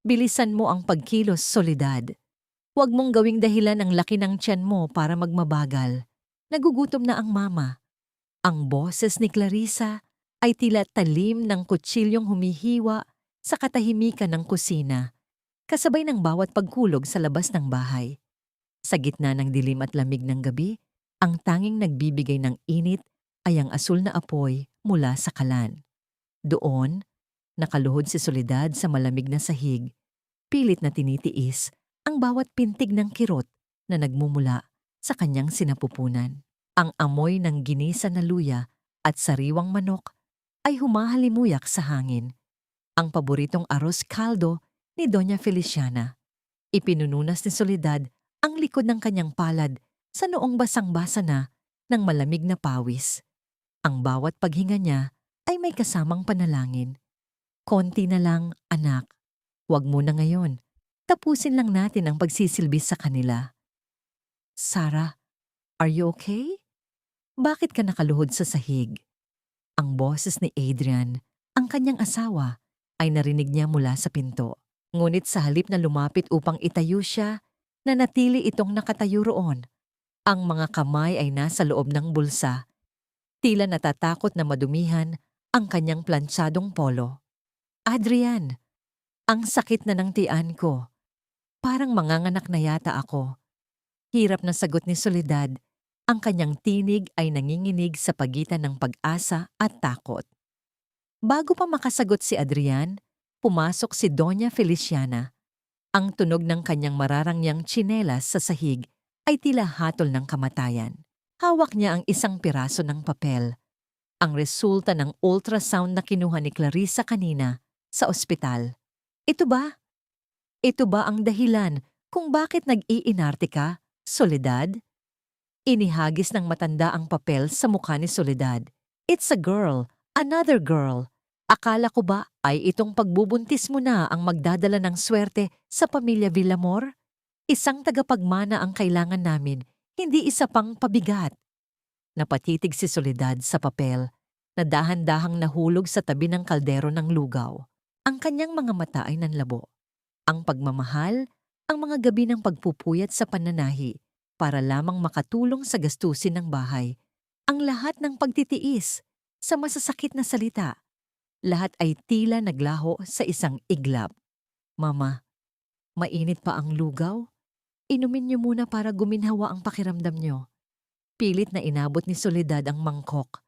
Bilisan mo ang pagkilos, Soledad. Huwag mong gawing dahilan ang laki ng tiyan mo para magmabagal. Nagugutom na ang mama. Ang boses ni Clarissa ay tila talim ng kutsilyong humihiwa sa katahimikan ng kusina, kasabay ng bawat pagkulog sa labas ng bahay. Sa gitna ng dilim at lamig ng gabi, ang tanging nagbibigay ng init ay ang asul na apoy mula sa kalan. Doon, nakaluhod si Soledad sa malamig na sahig, pilit na tinitiis ang bawat pintig ng kirot na nagmumula sa kanyang sinapupunan. Ang amoy ng ginisa na luya at sariwang manok ay humahalimuyak sa hangin. Ang paboritong arroz caldo ni Doña Feliciana. Ipinununas ni Soledad ang likod ng kanyang palad sa noong basang-basa na ng malamig na pawis. Ang bawat paghinga niya ay may kasamang panalangin. Konti na lang, anak. Huwag muna ngayon. Tapusin lang natin ang pagsisilbi sa kanila. Sarah, are you okay? Bakit ka nakaluhod sa sahig? Ang boses ni Adrian, ang kanyang asawa, ay narinig niya mula sa pinto. Ngunit sa halip na lumapit upang itayo siya, nanatili itong nakatayo roon. Ang mga kamay ay nasa loob ng bulsa. Tila natatakot na madumihan ang kanyang plansadong polo. Adrian, ang sakit na ng tiyan ko. Parang manganganak na yata ako. Hirap na sagot ni Soledad. Ang kanyang tinig ay nanginginig sa pagitan ng pag-asa at takot. Bago pa makasagot si Adrian, pumasok si Doña Feliciana. Ang tunog ng kanyang mararangyang tsinelas sa sahig ay tila hatol ng kamatayan. Hawak niya ang isang piraso ng papel. Ang resulta ng ultrasound na kinuha ni Clarissa kanina sa ospital. Ito ba? Ito ba ang dahilan kung bakit nag-iinarte ka, Soledad? Inihagis ng matanda ang papel sa mukha ni Soledad. It's a girl, another girl. Akala ko ba ay itong pagbubuntis mo na ang magdadala ng swerte sa pamilya Villamor? Isang tagapagmana ang kailangan namin, hindi isa pang pabigat. Napatitig si Soledad sa papel na dahan-dahang nahulog sa tabi ng kaldero ng lugaw. Ang kanyang mga mata ay nanlabo. Ang pagmamahal, ang mga gabi ng pagpupuyat sa pananahi para lamang makatulong sa gastusin ng bahay. Ang lahat ng pagtitiis sa masasakit na salita. Lahat ay tila naglaho sa isang iglap. Mama, mainit pa ang lugaw? Inumin niyo muna para guminhawa ang pakiramdam niyo. Pilit na inabot ni Soledad ang mangkok.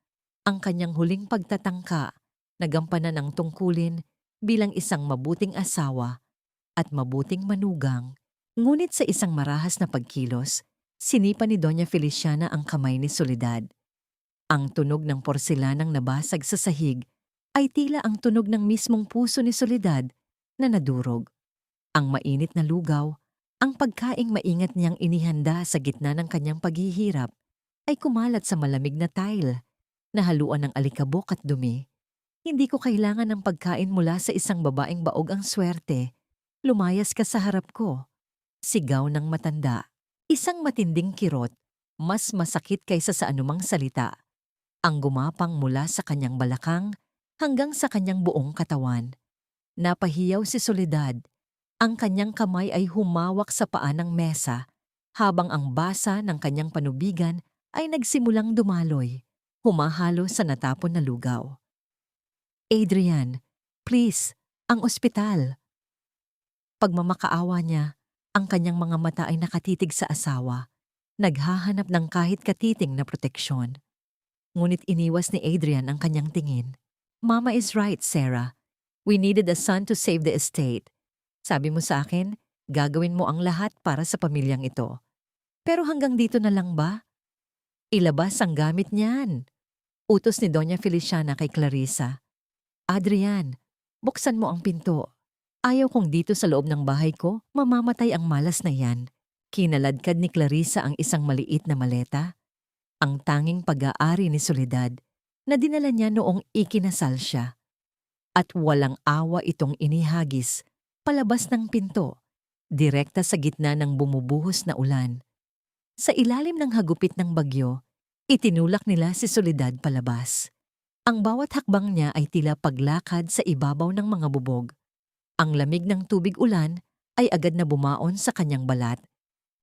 Ang kanyang huling pagtatangka, nagampanan ang tungkulin bilang isang mabuting asawa at mabuting manugang. Ngunit sa isang marahas na pagkilos, sinipa ni Doña Feliciana ang kamay ni Soledad. Ang tunog ng porselanang nabasag sa sahig ay tila ang tunog ng mismong puso ni Soledad na nadurog. Ang mainit na lugaw, ang pagkaing maingat niyang inihanda sa gitna ng kanyang paghihirap, ay kumalat sa malamig na tile, nahaluan ng alikabok at dumi. Hindi ko kailangan ng pagkain mula sa isang babaeng baog ang swerte. Lumayas ka sa harap ko. Sigaw ng matanda. Isang matinding kirot, mas masakit kaysa sa anumang salita. Ang gumapang mula sa kanyang balakang hanggang sa kanyang buong katawan. Napahiyaw si Soledad. Ang kanyang kamay ay humawak sa paa ng mesa, habang ang basa ng kanyang panubigan ay nagsimulang dumaloy, humahalo sa natapon na lugaw. Adrian, please, ang ospital. Pagmamakaawa niya, ang kanyang mga mata ay nakatitig sa asawa, naghahanap ng kahit katiting na proteksyon. Ngunit iniwas ni Adrian ang kanyang tingin. Mama is right, Sarah. We needed a son to save the estate. Sabi mo sa akin, gagawin mo ang lahat para sa pamilyang ito. Pero hanggang dito na lang ba? Ilabas ang gamit niyan. Utos ni Doña Feliciana kay Clarissa. Adrian, buksan mo ang pinto. Ayaw kong dito sa loob ng bahay ko, mamamatay ang malas na yan. Kinaladkad ni Clarissa ang isang maliit na maleta. Ang tanging pag-aari ni Soledad na dinala niya noong ikinasal siya. At walang awa itong inihagis, palabas ng pinto, direkta sa gitna ng bumubuhos na ulan. Sa ilalim ng hagupit ng bagyo, itinulak nila si Soledad palabas. Ang bawat hakbang niya ay tila paglakad sa ibabaw ng mga bubog. Ang lamig ng tubig ulan ay agad na bumaon sa kanyang balat,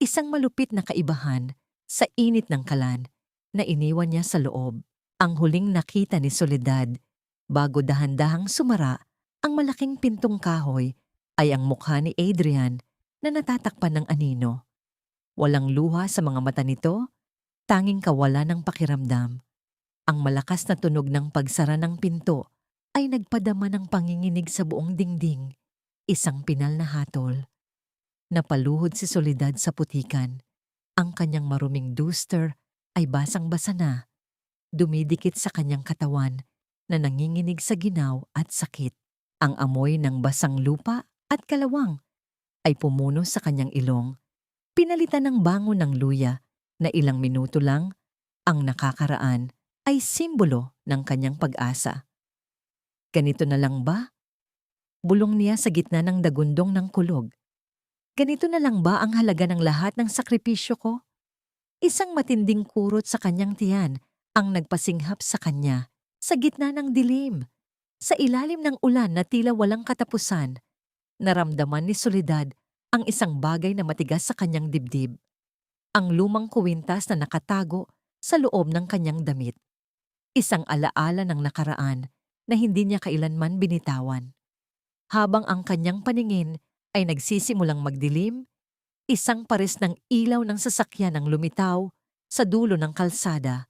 isang malupit na kaibahan sa init ng kalan na iniwan niya sa loob. Ang huling nakita ni Soledad bago dahan-dahang sumara ang malaking pintong kahoy ay ang mukha ni Adrian na natatakpan ng anino. Walang luha sa mga mata nito, tanging kawalan ng pakiramdam. Ang malakas na tunog ng pagsara ng pinto ay nagpadama ng panginginig sa buong dingding, isang pinal na hatol. Napaluhod si Soledad sa putikan. Ang kanyang maruming duster ay basang-basa na, dumidikit sa kanyang katawan na nanginginig sa ginaw at sakit. Ang amoy ng basang lupa at kalawang ay pumuno sa kanyang ilong, pinalitan ng bango ng luya na ilang minuto lang ang nakakaraan ay simbolo ng kanyang pag-asa. Ganito na lang ba? Bulong niya sa gitna ng dagundong ng kulog. Ganito na lang ba ang halaga ng lahat ng sakripisyo ko? Isang matinding kurot sa kanyang tiyan ang nagpasinghap sa kanya sa gitna ng dilim. Sa ilalim ng ulan na tila walang katapusan, naramdaman ni Soledad ang isang bagay na matigas sa kanyang dibdib. Ang lumang kuwintas na nakatago sa loob ng kanyang damit. Isang alaala ng nakaraan na hindi niya kailanman binitawan. Habang ang kanyang paningin ay nagsisimulang magdilim, isang pares ng ilaw ng sasakyan ang lumitaw sa dulo ng kalsada,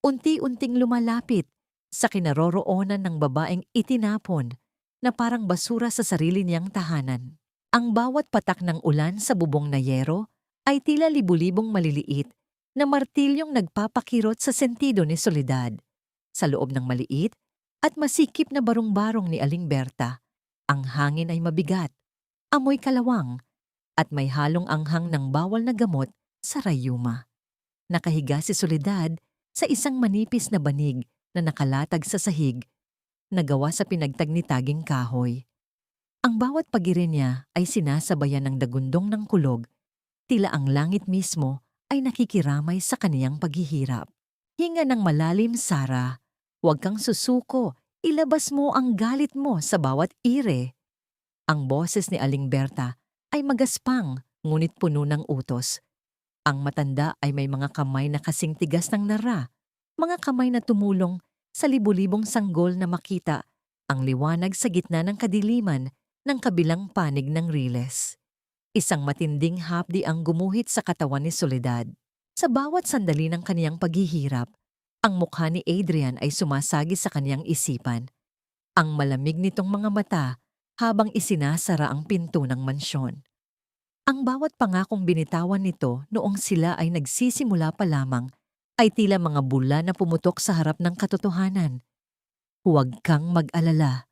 unti-unting lumalapit sa kinaroroonan ng babaeng itinapon na parang basura sa sarili niyang tahanan. Ang bawat patak ng ulan sa bubong na yero ay tila libu-libong maliliit na martilyong nagpapakirot sa sentido ni Soledad. Sa loob ng maliit at masikip na barong-barong ni Aling Berta, ang hangin ay mabigat, amoy kalawang, at may halong anghang ng bawal na gamot sa rayuma. Nakahiga si Soledad sa isang manipis na banig na nakalatag sa sahig, na gawa sa pinagtagnitaging kahoy. Ang bawat pagiri niya ay sinasabayan ng dagundong ng kulog, tila ang langit mismo ay nakikiramay sa kaniyang paghihirap. Hinga ng malalim, Sarah. Huwag kang susuko, ilabas mo ang galit mo sa bawat ire. Ang boses ni Aling Berta ay magaspang ngunit puno ng utos. Ang matanda ay may mga kamay na kasing tigas ng nara, mga kamay na tumulong sa libu-libong sanggol na makita ang liwanag sa gitna ng kadiliman ng kabilang panig ng riles. Isang matinding hapdi ang gumuhit sa katawan ni Soledad. Sa bawat sandali ng kaniyang paghihirap, ang mukha ni Adrian ay sumasagi sa kaniyang isipan. Ang malamig nitong mga mata habang isinasara ang pinto ng mansyon. Ang bawat pangakong binitawan nito noong sila ay nagsisimula pa lamang ay tila mga bula na pumutok sa harap ng katotohanan. Huwag kang mag-alala.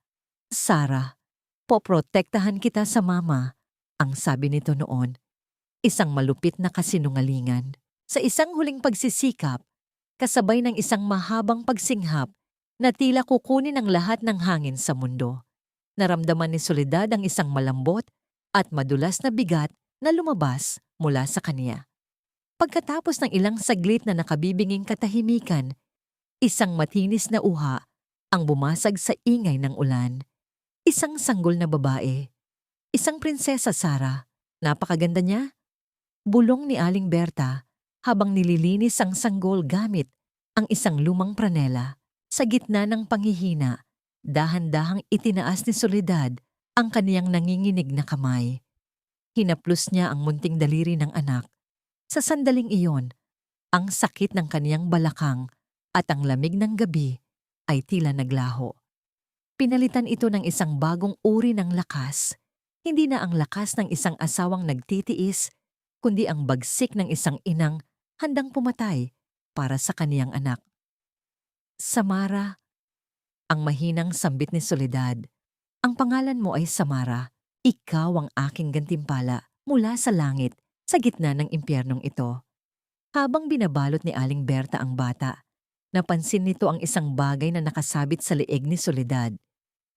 Sarah, poprotektahan kita sa mama, ang sabi nito noon. Isang malupit na kasinungalingan. Sa isang huling pagsisikap, kasabay ng isang mahabang pagsinghap na tila kukunin ang lahat ng hangin sa mundo. Naramdaman ni Soledad ang isang malambot at madulas na bigat na lumabas mula sa kaniya. Pagkatapos ng ilang saglit na nakabibinging katahimikan, isang matinis na uha ang bumasag sa ingay ng ulan. Isang sanggol na babae. Isang prinsesa, Sarah. Napakaganda niya. Bulong ni Aling Berta habang nililinis ang sanggol gamit ang isang lumang pranela. Sa gitna ng panghihina, dahan-dahang itinaas ni Soledad ang kaniyang nanginginig na kamay. Hinaplos niya ang munting daliri ng anak. Sa sandaling iyon, ang sakit ng kaniyang balakang at ang lamig ng gabi ay tila naglaho. Pinalitan ito ng isang bagong uri ng lakas. Hindi na ang lakas ng isang asawang nagtitiis, kundi ang bagsik ng isang inang handang pumatay para sa kaniyang anak. Samara, ang mahinang sambit ni Soledad. Ang pangalan mo ay Samara. Ikaw ang aking gantimpala mula sa langit sa gitna ng impyernong ito. Habang binabalot ni Aling Berta ang bata, napansin nito ang isang bagay na nakasabit sa leeg ni Soledad.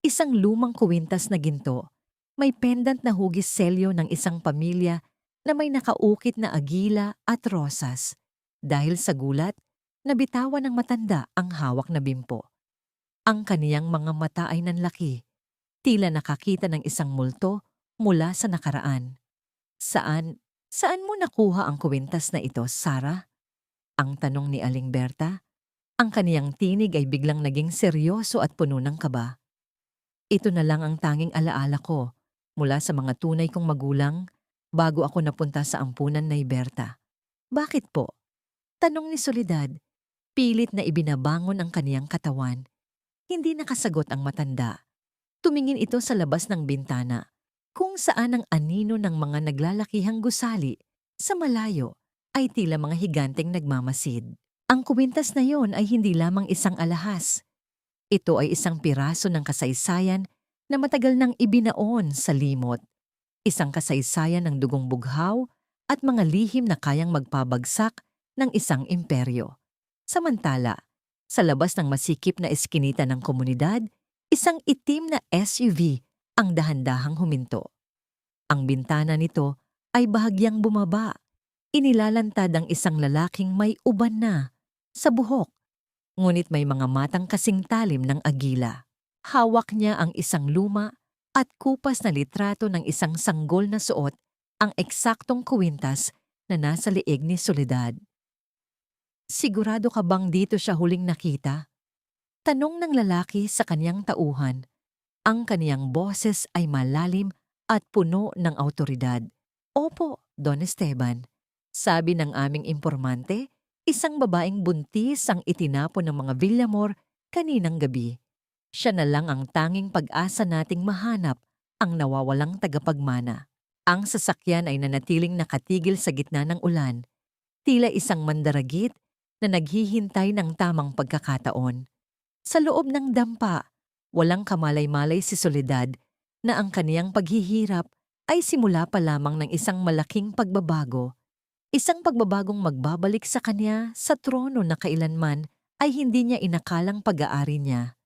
Isang lumang kuwintas na ginto. May pendant na hugis selyo ng isang pamilya na may nakaukit na agila at rosas. Dahil sa gulat, nabitawan ng matanda ang hawak na bimpo. Ang kaniyang mga mata ay nanlaki. tila nakakita ng isang multo mula sa nakaraan. Saan mo nakuha ang kwintas na ito, Sarah? Ang tanong ni Aling Berta. Ang kaniyang tinig ay biglang naging seryoso at puno ng kaba. Ito na lang ang tanging alaala ko mula sa mga tunay kong magulang bago ako napunta sa ampunan ni Berta. Bakit po? Tanong ni Soledad. Pilit na ibinabangon ang kaniyang katawan. Hindi nakasagot ang matanda. Tumingin ito sa labas ng bintana, kung saan ang anino ng mga naglalakihang gusali sa malayo ay tila mga higanteng nagmamasid. Ang kwintas na yon ay hindi lamang isang alahas. Ito ay isang piraso ng kasaysayan na matagal nang ibinaon sa limot. Isang kasaysayan ng dugong bughaw at mga lihim na kayang magpabagsak ng isang imperyo. Samantala, sa labas ng masikip na eskinita ng komunidad, isang itim na SUV ang dahan-dahang huminto. Ang bintana nito ay bahagyang bumaba. Inilalantad ang isang lalaking may uban na sa buhok, ngunit may mga matang kasing talim ng agila. Hawak niya ang isang luma at kupas na litrato ng isang sanggol na suot, ang eksaktong kwintas na nasa leeg ni Soledad. Sigurado ka bang dito siya huling nakita? Tanong ng lalaki sa kaniyang tauhan. Ang kaniyang boses ay malalim at puno ng awtoridad. Opo, Don Esteban. Sabi ng aming impormante, isang babaeng buntis ang itinapon ng mga Villamor kaninang gabi. Siya na lang ang tanging pag-asa nating mahanap ang nawawalang tagapagmana. Ang sasakyan ay nanatiling nakatigil sa gitna ng ulan, tila isang mandaragit na naghihintay ng tamang pagkakataon. Sa loob ng dampa, walang kamalay-malay si Soledad na ang kaniyang paghihirap ay simula pa lamang ng isang malaking pagbabago. Isang pagbabagong magbabalik sa kanya sa trono na kailanman ay hindi niya inakalang pag-aari niya.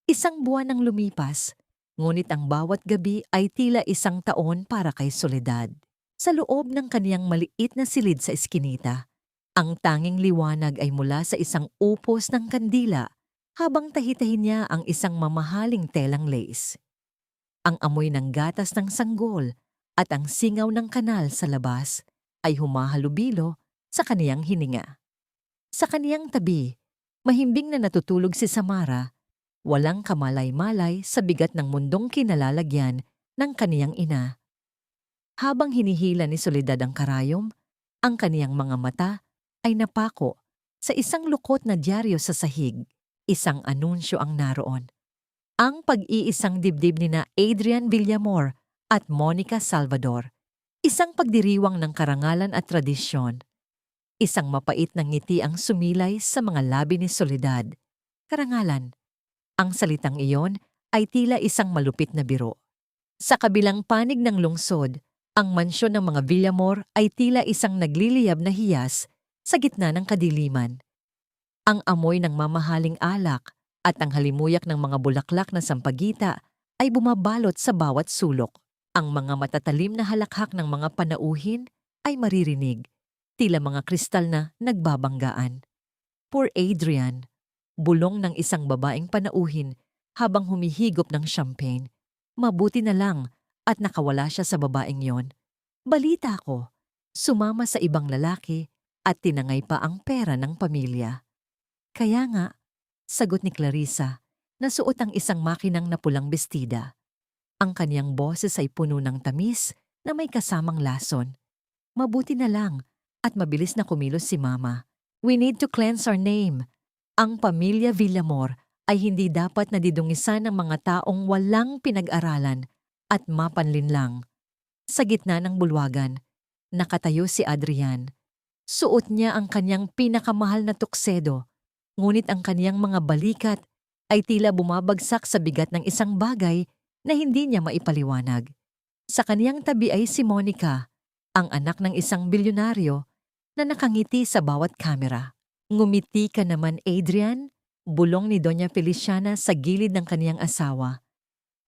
Isang buwan ang lumipas, ngunit ang bawat gabi ay tila isang taon para kay Soledad. Sa loob ng kaniyang maliit na silid sa eskinita, ang tanging liwanag ay mula sa isang upos ng kandila habang tahitahin niya ang isang mamahaling telang lace. Ang amoy ng gatas ng sanggol at ang singaw ng kanal sa labas ay humahalubilo sa kaniyang hininga. Sa kaniyang tabi, mahimbing na natutulog si Samara, walang kamalay-malay sa bigat ng mundong kinalalagyan ng kaniyang ina. Habang hinihila ni Soledad ang karayom, ang kaniyang mga mata ay napako sa isang lukot na dyaryo sa sahig. Isang anunsyo ang naroon. Ang pag-iisang dibdib ni na Adrian Villamor at Monica Salvador. Isang pagdiriwang ng karangalan at tradisyon. Isang mapait na ngiti ang sumilay sa mga labi ni Soledad. Karangalan. Ang salitang iyon ay tila isang malupit na biro. Sa kabilang panig ng lungsod, ang mansyon ng mga Villamor ay tila isang nagliliyab na hiyas sa gitna ng kadiliman. Ang amoy ng mamahaling alak at ang halimuyak ng mga bulaklak na sampagita ay bumabalot sa bawat sulok. Ang mga matatalim na halakhak ng mga panauhin ay maririnig, tila mga kristal na nagbabanggaan. Poor Adrian, bulong ng isang babaeng panauhin habang humihigop ng champagne. Mabuti na lang at nakawala siya sa babaeng yon. Balita ko, sumama sa ibang lalaki at tinangay pa ang pera ng pamilya. Kaya nga, sagot ni Clarissa, nasuot ang isang makinang na pulang bestida. Ang kaniyang boses ay puno ng tamis na may kasamang lason. Mabuti na lang at mabilis na kumilos si Mama. We need to cleanse our name. Ang pamilya Villamor ay hindi dapat nadidungisan ng mga taong walang pinag-aralan at mapanlinlang. Sa gitna ng bulwagan, nakatayo si Adrian. Suot niya ang kanyang pinakamahal na tuksedo, ngunit ang kaniyang mga balikat ay tila bumabagsak sa bigat ng isang bagay na hindi niya maipaliwanag. Sa kaniyang tabi ay si Monica, ang anak ng isang bilyonaryo na nakangiti sa bawat kamera. Ngumiti ka naman, Adrian, bulong ni Doña Feliciana sa gilid ng kaniyang asawa.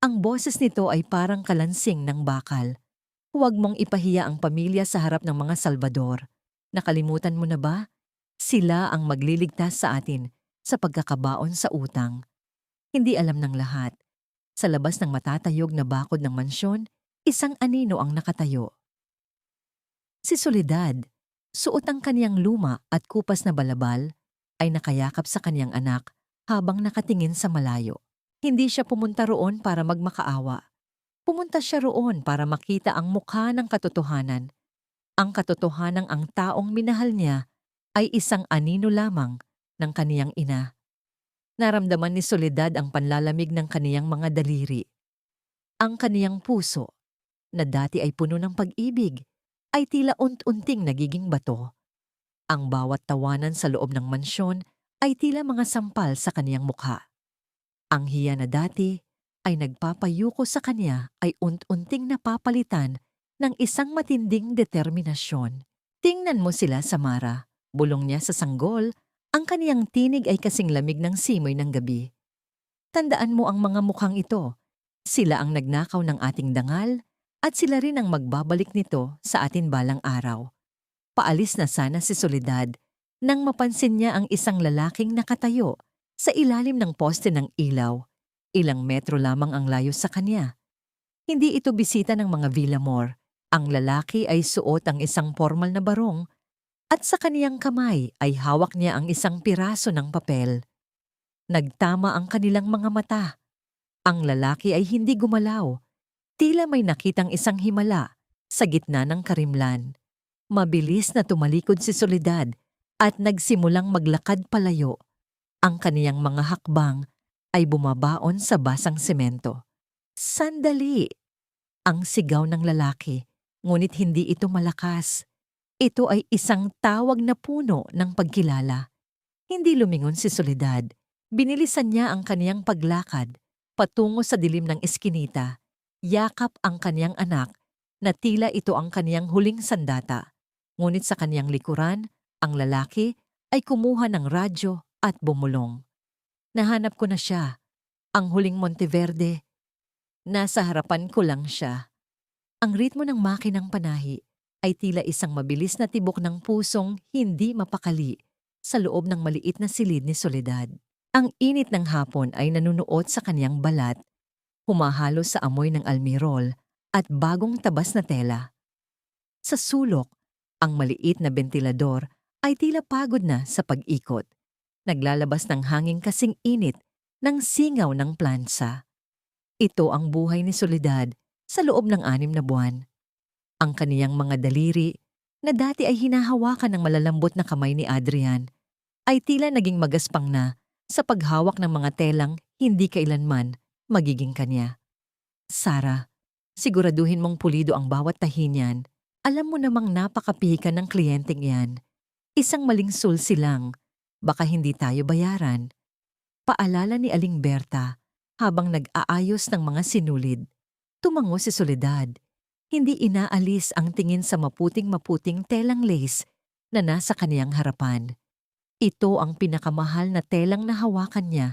Ang boses nito ay parang kalansing ng bakal. Huwag mong ipahiya ang pamilya sa harap ng mga Salvador. Nakalimutan mo na ba? Sila ang magliligtas sa atin sa pagkakabaon sa utang. Hindi alam ng lahat. Sa labas ng matatayog na bakod ng mansyon, isang anino ang nakatayo. Si Soledad, suot ang kaniyang luma at kupas na balabal, ay nakayakap sa kaniyang anak habang nakatingin sa malayo. Hindi siya pumunta roon para magmakaawa. Pumunta siya roon para makita ang mukha ng katotohanan. Ang katotohanang ang taong minahal niya ay isang anino lamang ng kaniyang ina. Naramdaman ni Soledad ang panlalamig ng kaniyang mga daliri. Ang kaniyang puso, na dati ay puno ng pag-ibig, ay tila unt-unting nagiging bato. Ang bawat tawanan sa loob ng mansyon ay tila mga sampal sa kaniyang mukha. Ang hiya na dati ay nagpapayuko sa kanya ay unt-unting napapalitan ng isang matinding determinasyon. Tingnan mo sila, Samara. Bulong niya sa sanggol, ang kaniyang tinig ay kasing lamig ng simoy ng gabi. Tandaan mo ang mga mukhang ito. Sila ang nagnakaw ng ating dangal at sila rin ang magbabalik nito sa atin balang araw. Paalis na sana si Soledad nang mapansin niya ang isang lalaking nakatayo sa ilalim ng poste ng ilaw. Ilang metro lamang ang layo sa kanya. Hindi ito bisita ng mga Villamor. Ang lalaki ay suot ang isang formal na barong at sa kaniyang kamay ay hawak niya ang isang piraso ng papel. Nagtama ang kanilang mga mata. Ang lalaki ay hindi gumalaw. Tila may nakitang isang himala sa gitna ng karimlan. Mabilis na tumalikod si Soledad at nagsimulang maglakad palayo. Ang kaniyang mga hakbang ay bumabaon sa basang semento. Sandali! Ang sigaw ng lalaki, ngunit hindi ito malakas. Ito ay isang tawag na puno ng pagkilala. Hindi lumingon si Soledad. Binilisan niya ang kaniyang paglakad patungo sa dilim ng eskinita. Yakap ang kaniyang anak na tila ito ang kaniyang huling sandata. Ngunit sa kaniyang likuran, ang lalaki ay kumuha ng radyo at bumulong. Nahanap ko na siya, ang huling Monteverde. Nasa harapan ko lang siya. Ang ritmo ng makinang panahi ay tila isang mabilis na tibok ng pusong hindi mapakali sa loob ng maliit na silid ni Soledad. Ang init ng hapon ay nanunuot sa kaniyang balat, humahalo sa amoy ng almirol at bagong tabas na tela. Sa sulok, ang maliit na bentilador ay tila pagod na sa pag-ikot. Naglalabas ng hangin kasing init ng singaw ng plansa. Ito ang buhay ni Soledad sa loob ng 6 na buwan. Ang kaniyang mga daliri, na dati ay hinahawakan ng malalambot na kamay ni Adrian, ay tila naging magaspang na sa paghawak ng mga telang hindi kailanman magiging kanya. Sarah, siguraduhin mong pulido ang bawat tahi niyan. Alam mo namang napakapihikan ng kliyenteng yan. Isang maling sulsi lang, baka hindi tayo bayaran. Paalala ni Aling Berta habang nag-aayos ng mga sinulid. Tumango si Soledad. Hindi inaalis ang tingin sa maputing-maputing telang lace na nasa kaniyang harapan. Ito ang pinakamahal na telang nahawakan niya.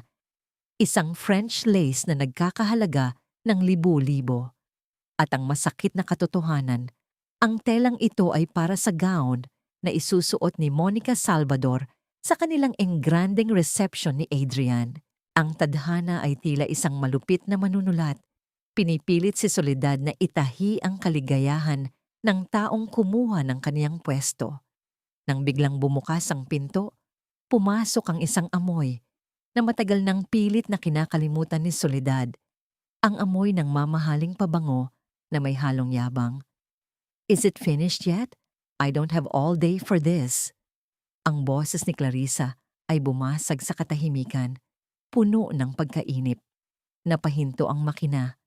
Isang French lace na nagkakahalaga ng libo-libo. At ang masakit na katotohanan, ang telang ito ay para sa gown na isusuot ni Monica Salvador sa kanilang engranding reception ni Adrian. Ang tadhana ay tila isang malupit na manunulat. Pinipilit si Soledad na itahi ang kaligayahan ng taong kumuha ng kaniyang pwesto. Nang biglang bumukas ang pinto, pumasok ang isang amoy na matagal nang pilit na kinakalimutan ni Soledad. Ang amoy ng mamahaling pabango na may halong yabang. Is it finished yet? I don't have all day for this. Ang boses ni Clarissa ay bumasag sa katahimikan, puno ng pagkainip. Napahinto ang makina.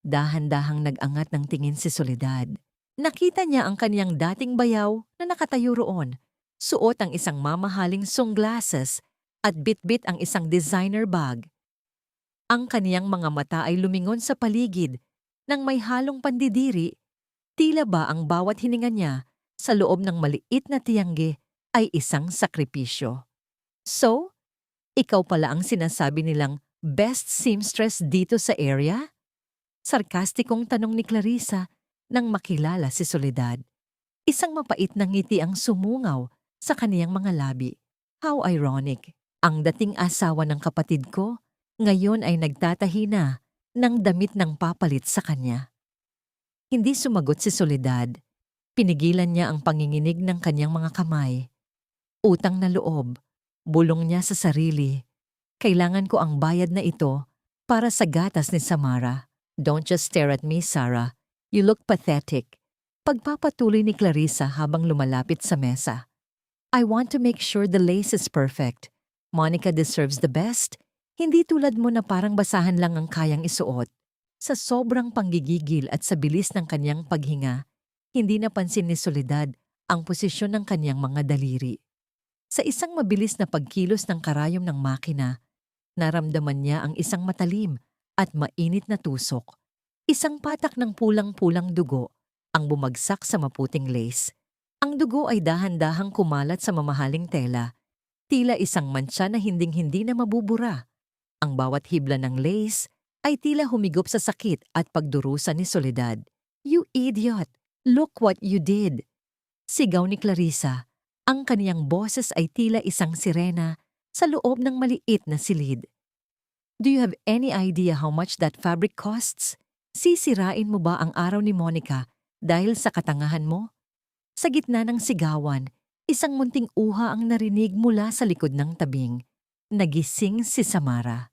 Dahan-dahang nag-angat ng tingin si Soledad. Nakita niya ang kaniyang dating bayaw na nakatayo roon. Suot ang isang mamahaling sunglasses at bit-bit ang isang designer bag. Ang kaniyang mga mata ay lumingon sa paligid nang may halong pandidiri. Tila ba ang bawat hininga niya sa loob ng maliit na tiyangge ay isang sakripisyo. So, ikaw pala ang sinasabi nilang best seamstress dito sa area? Sarkastikong tanong ni Clarissa nang makilala si Soledad. Isang mapait na ngiti ang sumungaw sa kaniyang mga labi. How ironic! Ang dating asawa ng kapatid ko, ngayon ay nagtatahi na ng damit ng papalit sa kanya. Hindi sumagot si Soledad. Pinigilan niya ang panginginig ng kanyang mga kamay. Utang na loob. Bulong niya sa sarili. Kailangan ko ang bayad na ito para sa gatas ni Samara. Don't just stare at me, Sarah. You look pathetic. Pagpapatuloy ni Clarissa habang lumalapit sa mesa. I want to make sure the lace is perfect. Monica deserves the best. Hindi tulad mo na parang basahan lang ang kayang isuot. Sa sobrang panggigigil at sa bilis ng kanyang paghinga, hindi napansin ni Soledad ang posisyon ng kanyang mga daliri. Sa isang mabilis na pagkilos ng karayom ng makina, naramdaman niya ang isang matalim at mainit na tusok. Isang patak ng pulang-pulang dugo ang bumagsak sa maputing lace. Ang dugo ay dahan-dahang kumalat sa mamahaling tela, tila isang mantsa na hinding-hindi na mabubura. Ang bawat hibla ng lace ay tila humigop sa sakit at pagdurusa ni Soledad. You idiot! Look what you did! Sigaw ni Clarissa. Ang kaniyang boses ay tila isang sirena sa loob ng maliit na silid. Do you have any idea how much that fabric costs? Sisirain mo ba ang araw ni Monica dahil sa katangahan mo? Sa gitna ng sigawan, isang munting uha ang narinig mula sa likod ng tabing. Nagising si Samara.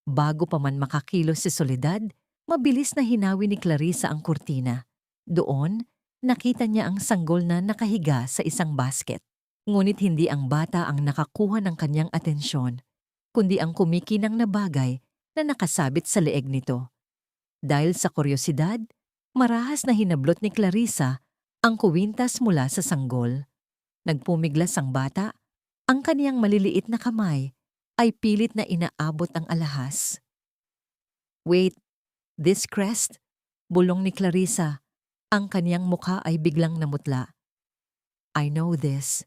Bago pa man makakilos si Soledad, mabilis na hinawi ni Clarissa ang kurtina. Doon, nakita niya ang sanggol na nakahiga sa isang basket. Ngunit hindi ang bata ang nakakuha ng kanyang atensyon, kundi ang kumikinang na bagay na nakasabit sa leeg nito. Dahil sa kuryosidad, marahas na hinablot ni Clarissa ang kuwintas mula sa sanggol. Nagpumiglas ang bata, ang kaniyang maliliit na kamay ay pilit na inaabot ang alahas. Wait, this crest? Bulong ni Clarissa. Ang kaniyang mukha ay biglang namutla. I know this.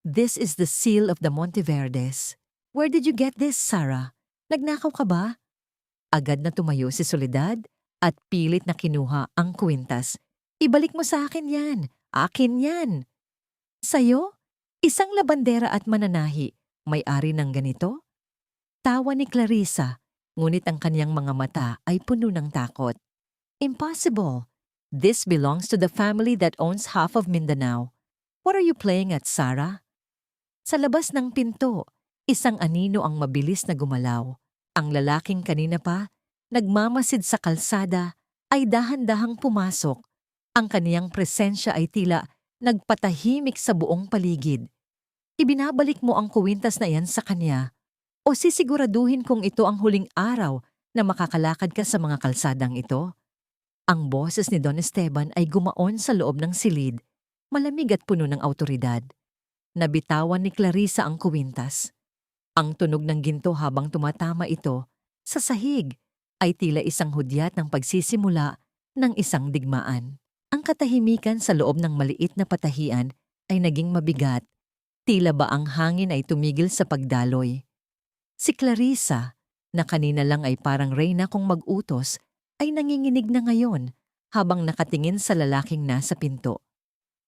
This is the seal of the Monteverdes. Where did you get this, Sarah? Nagnakaw ka ba? Agad na tumayo si Soledad at pilit na kinuha ang kwintas. Ibalik mo sa akin yan. Akin yan. Sa'yo? Isang labandera at mananahi. May-ari ng ganito? Tawa ni Clarissa, ngunit ang kanyang mga mata ay puno ng takot. Impossible. This belongs to the family that owns half of Mindanao. What are you playing at, Sarah? Sa labas ng pinto, isang anino ang mabilis na gumalaw. Ang lalaking kanina pa, nagmamasid sa kalsada, ay dahan-dahang pumasok. Ang kaniyang presensya ay tila nagpatahimik sa buong paligid. Ibinabalik mo ang kuwintas na iyan sa kanya o sisiguraduhin kung ito ang huling araw na makakalakad ka sa mga kalsadang ito? Ang boses ni Don Esteban ay gumaon sa loob ng silid, malamig at puno ng awtoridad. Nabitawan ni Clarissa ang kuwintas. Ang tunog ng ginto habang tumatama ito sa sahig ay tila isang hudyat ng pagsisimula ng isang digmaan. Ang katahimikan sa loob ng maliit na patahian ay naging mabigat. Tila ba ang hangin ay tumigil sa pagdaloy. Si Clarissa, na kanina lang ay parang reyna kung mag-utos, ay nanginginig na ngayon habang nakatingin sa lalaking nasa pinto.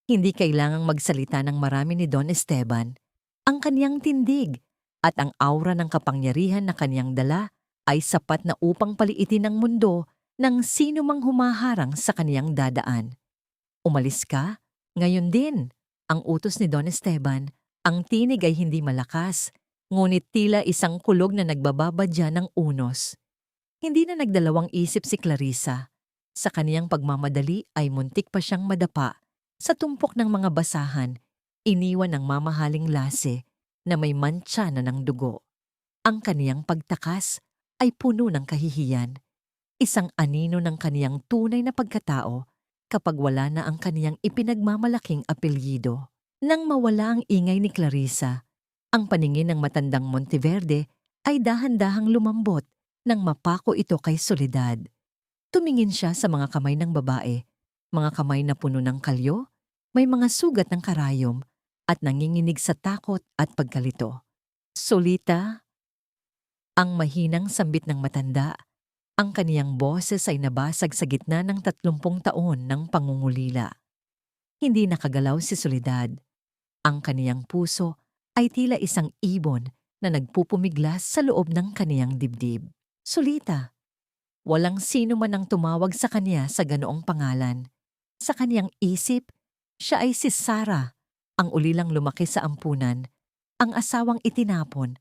Hindi kailangang magsalita ng marami ni Don Esteban. Ang kaniyang tindig at ang aura ng kapangyarihan na kaniyang dala ay sapat na upang paliitin ang mundo ng sino mang humaharang sa kaniyang dadaan. Umalis ka? Ngayon din. Ang utos ni Don Esteban, ang tinig ay hindi malakas, ngunit tila isang kulog na nagbababadya ng unos. Hindi na nagdalawang isip si Clarissa. Sa kaniyang pagmamadali ay muntik pa siyang madapa sa tumpok ng mga basahan, iniwan ng mamahaling lase na may mantsa na ng dugo. Ang kaniyang pagtakas ay puno ng kahihiyan, isang anino ng kaniyang tunay na pagkatao kapag wala na ang kaniyang ipinagmamalaking apelyido. Nang mawala ang ingay ni Clarissa, ang paningin ng matandang Monteverde ay dahan-dahang lumambot nang mapako ito kay Soledad. Tumingin siya sa mga kamay ng babae, mga kamay na puno ng kalyo, may mga sugat ng karayom at nanginginig sa takot at pagkalito. Solita, ang mahinang sambit ng matanda, ang kaniyang boses ay nabasag sa gitna ng 30 taon ng pangungulila. Hindi nakagalaw si Soledad. Ang kaniyang puso ay tila isang ibon na nagpupumiglas sa loob ng kaniyang dibdib. Solita, Walang sino man ang tumawag sa kanya sa ganoong pangalan. Sa kaniyang isip, siya ay si Sarah, ang ulilang lumaki sa ampunan, ang asawang itinapon,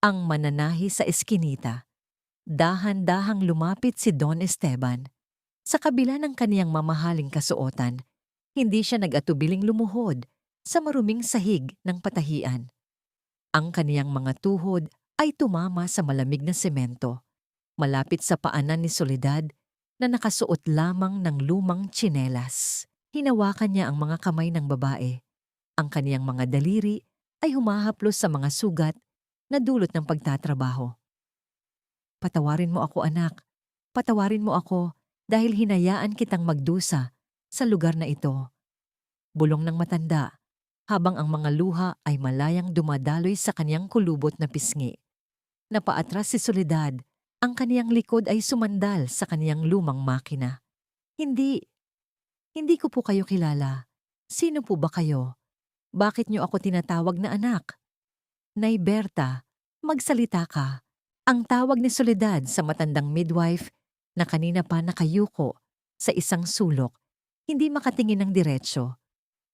ang mananahi sa eskinita. Dahan-dahang lumapit si Don Esteban. Sa kabila ng kaniyang mamahaling kasuotan, hindi siya nag-atubiling lumuhod sa maruming sahig ng patahian. Ang kaniyang mga tuhod ay tumama sa malamig na semento, malapit sa paanan ni Soledad na nakasuot lamang ng lumang tsinelas. Hinawakan niya ang mga kamay ng babae. Ang kaniyang mga daliri ay humahaplos sa mga sugat na dulot ng pagtatrabaho. Patawarin mo ako, anak. Patawarin mo ako dahil hinayaan kitang magdusa sa lugar na ito. Bulong ng matanda habang ang mga luha ay malayang dumadaloy sa kaniyang kulubot na pisngi. Napaatras si Soledad, ang kaniyang likod ay sumandal sa kaniyang lumang makina. Hindi ko po kayo kilala. Sino po ba kayo? Bakit niyo ako tinatawag na anak? Nay Berta, magsalita ka. Ang tawag ni Soledad sa matandang midwife na kanina pa nakayuko sa isang sulok, hindi makatingin ng diretsyo.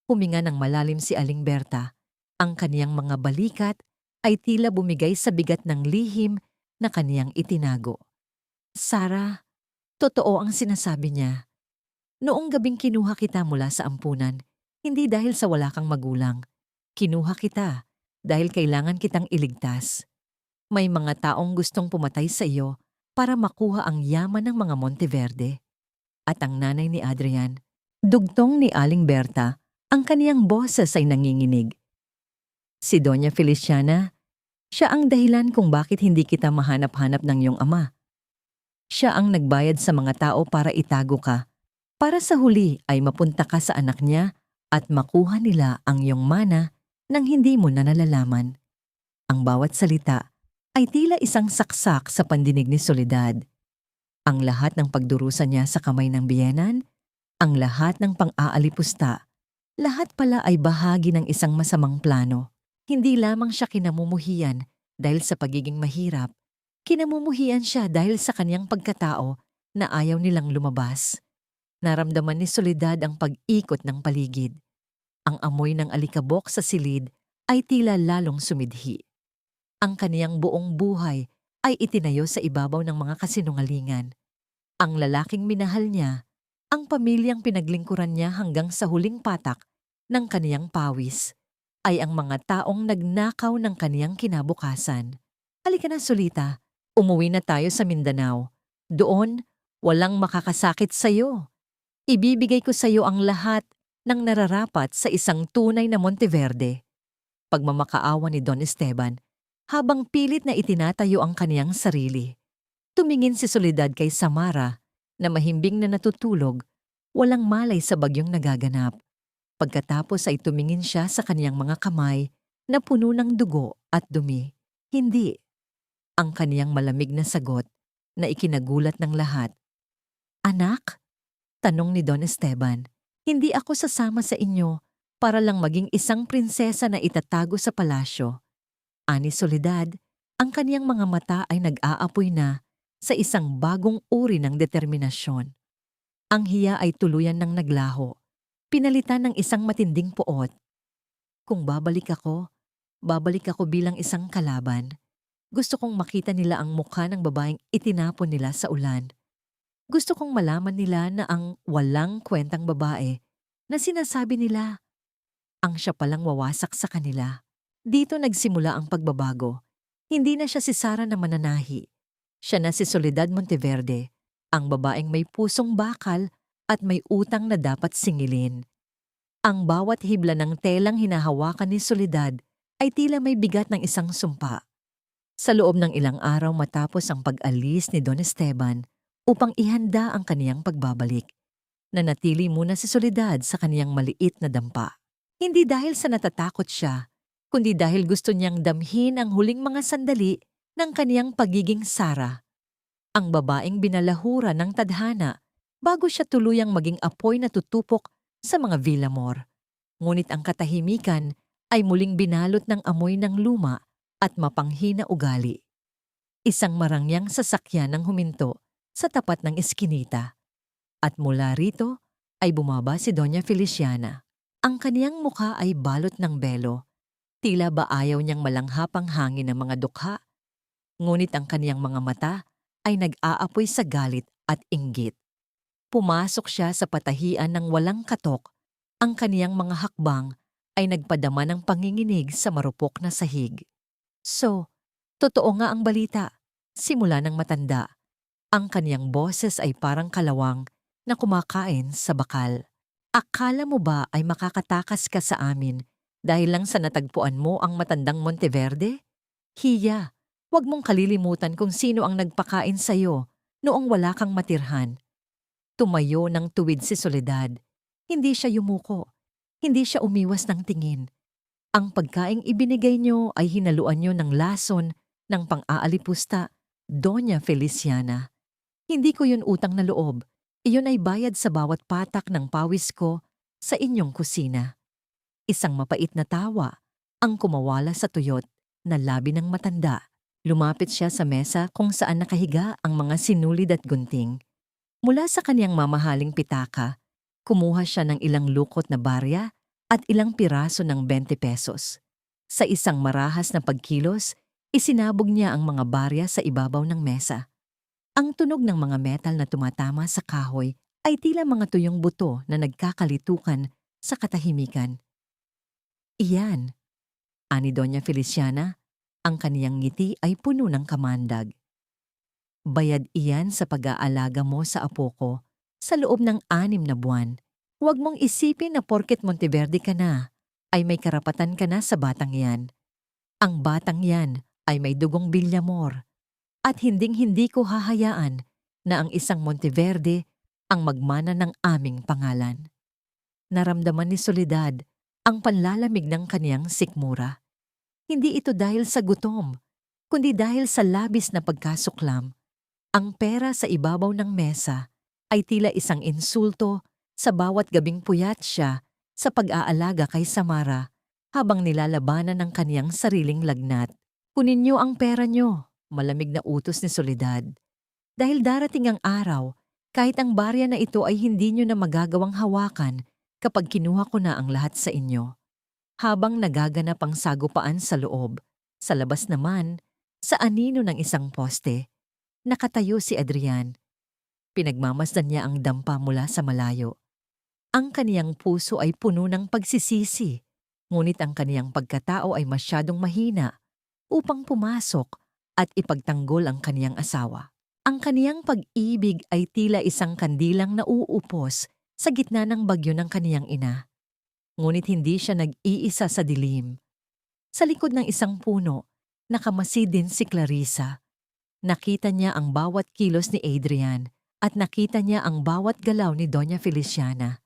Huminga ng malalim si Aling Berta. Ang kaniyang mga balikat ay tila bumigay sa bigat ng lihim na kaniyang itinago. Sarah, totoo ang sinasabi niya. Noong gabing kinuha kita mula sa ampunan, hindi dahil sa wala kang magulang. Kinuha kita dahil kailangan kitang iligtas. May mga taong gustong pumatay sa iyo para makuha ang yaman ng mga Monteverde. At ang nanay ni Adrian, dugtong ni Aling Berta, ang kaniyang boses ay nanginginig. Si Doña Feliciana, siya ang dahilan kung bakit hindi kita mahanap-hanap ng iyong ama. Siya ang nagbayad sa mga tao para itago ka, para sa huli ay mapunta ka sa anak niya at makuha nila ang iyong mana nang hindi mo na nalalaman. Ang bawat salita ay tila isang saksak sa pandinig ni Soledad. Ang lahat ng pagdurusa niya sa kamay ng biyenan, ang lahat ng pang-aalipusta, lahat pala ay bahagi ng isang masamang plano. Hindi lamang siya kinamumuhian dahil sa pagiging mahirap, kinamumuhian siya dahil sa kaniyang pagkatao na ayaw nilang lumabas. Naramdaman ni Soledad ang pag-ikot ng paligid. Ang amoy ng alikabok sa silid ay tila lalong sumidhi. Ang kaniyang buong buhay ay itinayo sa ibabaw ng mga kasinungalingan. Ang lalaking minahal niya, ang pamilyang pinaglingkuran niya hanggang sa huling patak ng kaniyang pawis, ay ang mga taong nagnakaw ng kaniyang kinabukasan. Halika na, Solita. Umuwi na tayo sa Mindanao. Doon, walang makakasakit sa iyo. Ibibigay ko sa iyo ang lahat ng nararapat sa isang tunay na Monteverde. Pagmamakaawa ni Don Esteban, habang pilit na itinatayo ang kaniyang sarili. Tumingin si Soledad kay Samara na mahimbing na natutulog, walang malay sa bagyong nagaganap. Pagkatapos ay tumingin siya sa kaniyang mga kamay na puno ng dugo at dumi. Hindi. Ang kaniyang malamig na sagot na ikinagulat ng lahat. Anak? Tanong ni Don Esteban. Hindi ako sasama sa inyo para lang maging isang prinsesa na itatago sa palasyo. Ani Soledad, ang kaniyang mga mata ay nag-aapoy na sa isang bagong uri ng determinasyon. Ang hiya ay tuluyan ng naglaho, pinalitan ng isang matinding puot. Kung babalik ako bilang isang kalaban. Gusto kong makita nila ang mukha ng babaeng itinapon nila sa ulan. Gusto kong malaman nila na ang walang kwentang babae na sinasabi nila, ang siya palang wawasak sa kanila. Dito nagsimula ang pagbabago. Hindi na siya si Sarah na mananahi. Siya na si Soledad Monteverde, ang babaeng may pusong bakal at may utang na dapat singilin. Ang bawat hibla ng telang hinahawakan ni Soledad ay tila may bigat ng isang sumpa. Sa loob ng ilang araw matapos ang pag-alis ni Don Esteban upang ihanda ang kaniyang pagbabalik, nanatili muna si Soledad sa kaniyang maliit na dampa. Hindi dahil sa natatakot siya, kundi dahil gusto niyang damhin ang huling mga sandali ng kaniyang pagiging Sarah, ang babaeng binalahura ng tadhana bago siya tuluyang maging apoy na tutupok sa mga Villamor. Ngunit ang katahimikan ay muling binalot ng amoy ng luma at mapanghina ugali. Isang marangyang sasakyan ang huminto sa tapat ng eskinita. At mula rito ay bumaba si Doña Feliciana. Ang kaniyang mukha ay balot ng belo. Tila ba ayaw niyang malanghap ang hangin ng mga dukha, ngunit ang kaniyang mga mata ay nag-aapoy sa galit at inggit. Pumasok siya sa patahian ng walang katok. Ang kaniyang mga hakbang ay nagpadama ng panginginig sa marupok na sahig. So, totoo nga ang balita. Simula ng matanda, ang kaniyang boses ay parang kalawang na kumakain sa bakal. Akala mo ba ay makakatakas ka sa amin dahil lang sa natagpuan mo ang matandang Monteverde? Hiya, huwag mong kalilimutan kung sino ang nagpakain sa'yo noong wala kang matirhan. Tumayo ng tuwid si Soledad. Hindi siya yumuko. Hindi siya umiwas ng tingin. Ang pagkaing ibinigay niyo ay hinaluan niyo ng lason ng pang-aalipusta, Doña Feliciana. Hindi ko yun utang na loob. Iyon ay bayad sa bawat patak ng pawis ko sa inyong kusina. Isang mapait na tawa ang kumawala sa tuyot na labi ng matanda. Lumapit siya sa mesa kung saan nakahiga ang mga sinulid at gunting. Mula sa kaniyang mamahaling pitaka, kumuha siya ng ilang lukot na barya at ilang piraso ng 20 pesos. Sa isang marahas na pagkilos, isinabog niya ang mga barya sa ibabaw ng mesa. Ang tunog ng mga metal na tumatama sa kahoy ay tila mga tuyong buto na nagkakalitukan sa katahimikan. Iyan, ani Doña Feliciana, ang kaniyang ngiti ay puno ng kamandag. Bayad iyan sa pag-aalaga mo sa apo ko sa loob ng 6 na buwan. Huwag mong isipin na porket Monteverde ka na, ay may karapatan ka na sa batang yan. Ang batang yan ay may dugong Villamor. At hinding-hindi ko hahayaan na ang isang Monteverde ang magmana ng aming pangalan. Naramdaman ni Soledad ang panlalamig ng kaniyang sikmura. Hindi ito dahil sa gutom, kundi dahil sa labis na pagkasuklam. Ang pera sa ibabaw ng mesa ay tila isang insulto sa bawat gabing puyat siya sa pag-aalaga kay Samara habang nilalabanan ng kaniyang sariling lagnat. Kunin niyo ang pera niyo, malamig na utos ni Soledad. Dahil darating ang araw, kahit ang barya na ito ay hindi niyo na magagawang hawakan kapag kinuha ko na ang lahat sa inyo. Habang nagaganap ang sagupaan sa loob, sa labas naman, sa anino ng isang poste, nakatayo si Adrian. Pinagmamasdan niya ang dampa mula sa malayo. Ang kaniyang puso ay puno ng pagsisisi, ngunit ang kaniyang pagkatao ay masyadong mahina upang pumasok at ipagtanggol ang kaniyang asawa. Ang kaniyang pag-ibig ay tila isang kandilang nauupos sa gitna ng bagyo ng kaniyang ina. Ngunit hindi siya nag-iisa sa dilim. Sa likod ng isang puno, nakamasid din si Clarissa. Nakita niya ang bawat kilos ni Adrian at nakita niya ang bawat galaw ni Doña Feliciana.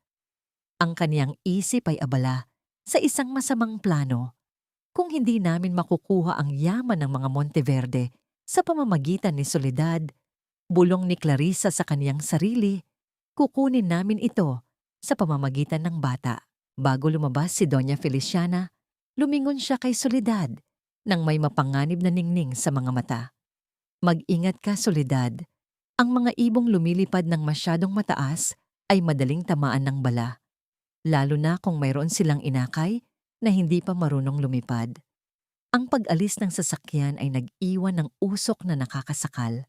Ang kaniyang isip ay abala sa isang masamang plano. Kung hindi namin makukuha ang yaman ng mga Monteverde sa pamamagitan ni Soledad, bulong ni Clarissa sa kaniyang sarili, kukunin namin ito sa pamamagitan ng bata. Bago lumabas si Doña Feliciana, lumingon siya kay Soledad nang may mapanganib na ningning sa mga mata. Mag-ingat ka, Soledad. Ang mga ibong lumilipad ng masyadong mataas ay madaling tamaan ng bala, lalo na kung mayroon silang inakay na hindi pa marunong lumipad. Ang pag-alis ng sasakyan ay nag-iwan ng usok na nakakasakal.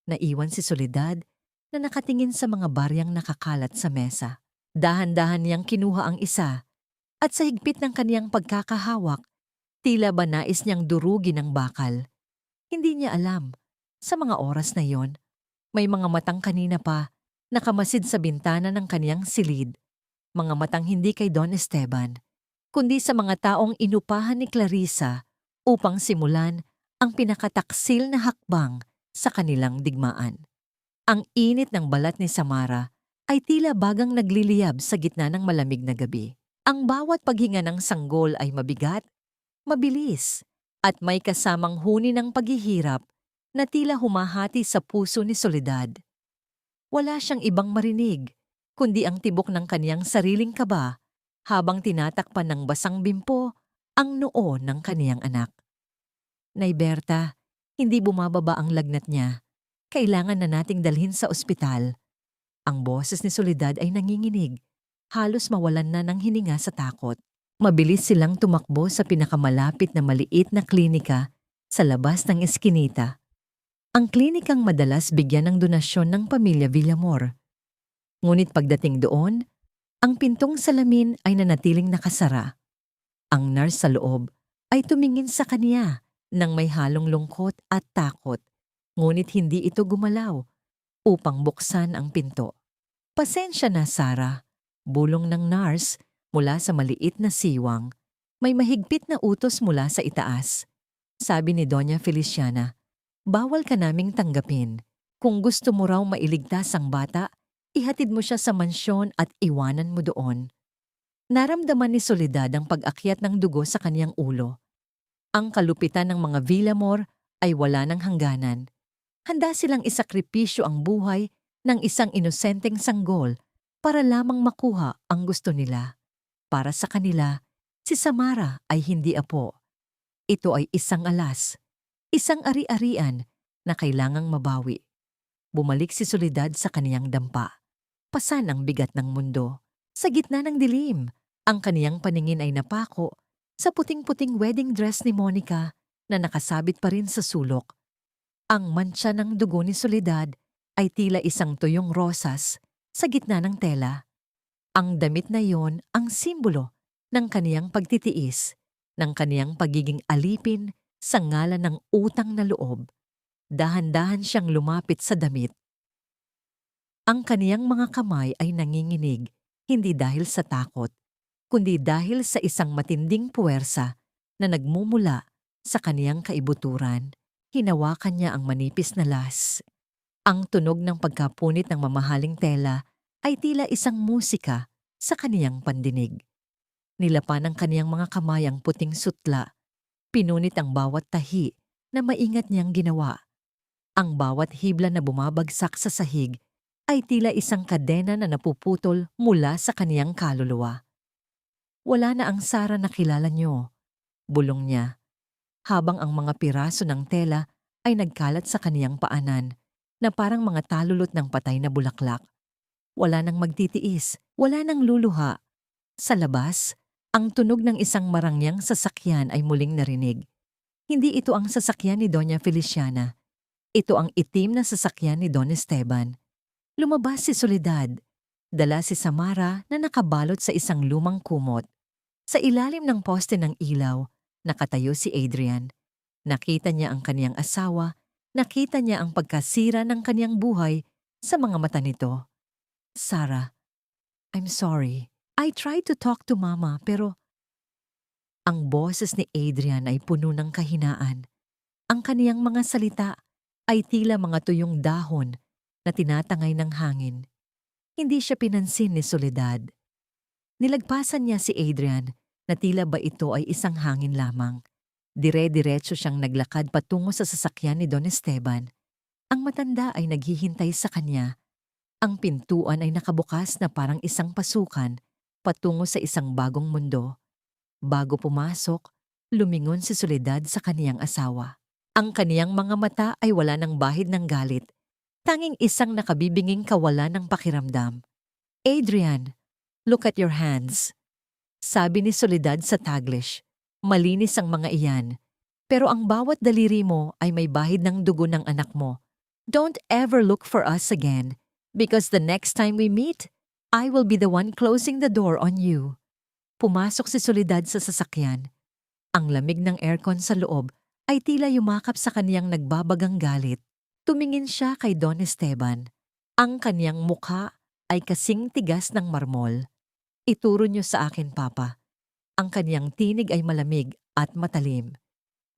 Naiwan si Soledad na nakatingin sa mga baryang nakakalat sa mesa. Dahan-dahan niyang kinuha ang isa at sa higpit ng kaniyang pagkakahawak, tila ba nais niyang durugin ang bakal. Hindi niya alam, sa mga oras na yon, may mga matang kanina pa nakamasid sa bintana ng kaniyang silid. Mga matang hindi kay Don Esteban, kundi sa mga taong inupahan ni Clarissa upang simulan ang pinakataksil na hakbang sa kanilang digmaan. Ang init ng balat ni Samara ay tila bagang nagliliyab sa gitna ng malamig na gabi. Ang bawat paghinga ng sanggol ay mabigat, mabilis, at may kasamang huni ng paghihirap na tila humahati sa puso ni Soledad. Wala siyang ibang marinig, kundi ang tibok ng kaniyang sariling kaba habang tinatakpan ng basang bimpo ang noo ng kaniyang anak. Nay Berta, hindi bumababa ang lagnat niya. Kailangan na nating dalhin sa ospital. Ang boses ni Soledad ay nanginginig. Halos mawalan na ng hininga sa takot. Mabilis silang tumakbo sa pinakamalapit na maliit na klinika sa labas ng eskinita. Ang klinikang madalas bigyan ng donasyon ng pamilya Villamor. Ngunit pagdating doon, ang pintong salamin ay nanatiling nakasara. Ang nurse sa loob ay tumingin sa kanya nang may halong lungkot at takot, ngunit hindi ito gumalaw upang buksan ang pinto. "Pasensya na, Sarah," bulong ng nurse mula sa maliit na siwang. "May mahigpit na utos mula sa itaas." Sabi ni Doña Feliciana, "Bawal ka naming tanggapin. Kung gusto mo raw mailigtas ang bata, ihatid mo siya sa mansyon at iwanan mo doon." Naramdaman ni Soledad ang pag-akyat ng dugo sa kaniyang ulo. Ang kalupitan ng mga Villamor ay wala ng hangganan. Handa silang isakripisyo ang buhay ng isang inosenteng sanggol para lamang makuha ang gusto nila. Para sa kanila, si Samara ay hindi apo. Ito ay isang alas, isang ari-arian na kailangang mabawi. Bumalik si Soledad sa kaniyang dampa. Pasan ang bigat ng mundo. Sa gitna ng dilim, ang kaniyang paningin ay napako sa puting-puting wedding dress ni Monica na nakasabit pa rin sa sulok. Ang mantsa ng dugo ni Soledad ay tila isang tuyong rosas sa gitna ng tela. Ang damit na yon ang simbolo ng kaniyang pagtitiis, ng kaniyang pagiging alipin sa ngalan ng utang na loob. Dahan-dahan siyang lumapit sa damit. Ang kaniyang mga kamay ay nanginginig, hindi dahil sa takot, kundi dahil sa isang matinding puwersa na nagmumula sa kaniyang kaibuturan. Hinawakan niya ang manipis na las. Ang tunog ng pagkapunit ng mamahaling tela ay tila isang musika sa kaniyang pandinig. Nilapan ng kaniyang mga kamay ang puting sutla. Pinunit ang bawat tahi na maingat niyang ginawa. Ang bawat hibla na bumabagsak sa sahig ay tila isang kadena na napuputol mula sa kaniyang kaluluwa. "Wala na ang Sarah na kilala niyo," bulong niya, habang ang mga piraso ng tela ay nagkalat sa kaniyang paanan na parang mga talulot ng patay na bulaklak. Wala nang magtitiis, wala nang luluha. Sa labas, ang tunog ng isang marangyang sasakyan ay muling narinig. Hindi ito ang sasakyan ni Doña Feliciana. Ito ang itim na sasakyan ni Don Esteban. Lumabas si Soledad. Dala si Samara na nakabalot sa isang lumang kumot. Sa ilalim ng poste ng ilaw, nakatayo si Adrian. Nakita niya ang kaniyang asawa, nakita niya ang pagkasira ng kaniyang buhay sa mga mata nito. "Sarah, I'm sorry. I tried to talk to Mama pero..." Ang boses ni Adrian ay puno ng kahinaan. Ang kaniyang mga salita ay tila mga tuyong dahon na tinatangay ng hangin. Hindi siya pinansin ni Soledad. Nilagpasan niya si Adrian na tila ba ito ay isang hangin lamang. Dire-diretso siyang naglakad patungo sa sasakyan ni Don Esteban. Ang matanda ay naghihintay sa kanya. Ang pintuan ay nakabukas na parang isang pasukan patungo sa isang bagong mundo. Bago pumasok, lumingon si Soledad sa kaniyang asawa. Ang kaniyang mga mata ay wala ng bahid ng galit. Tanging isang nakabibinging kawalan ng pakiramdam. "Adrian, look at your hands," sabi ni Soledad sa Taglish. "Malinis ang mga iyan, pero ang bawat daliri mo ay may bahid ng dugo ng anak mo. Don't ever look for us again, because the next time we meet, I will be the one closing the door on you." Pumasok si Soledad sa sasakyan. Ang lamig ng aircon sa loob ay tila yumakap sa kaniyang nagbabagang galit. Tumingin siya kay Don Esteban. Ang kaniyang mukha ay kasing tigas ng marmol. "Ituro niyo sa akin, Papa." Ang kaniyang tinig ay malamig at matalim.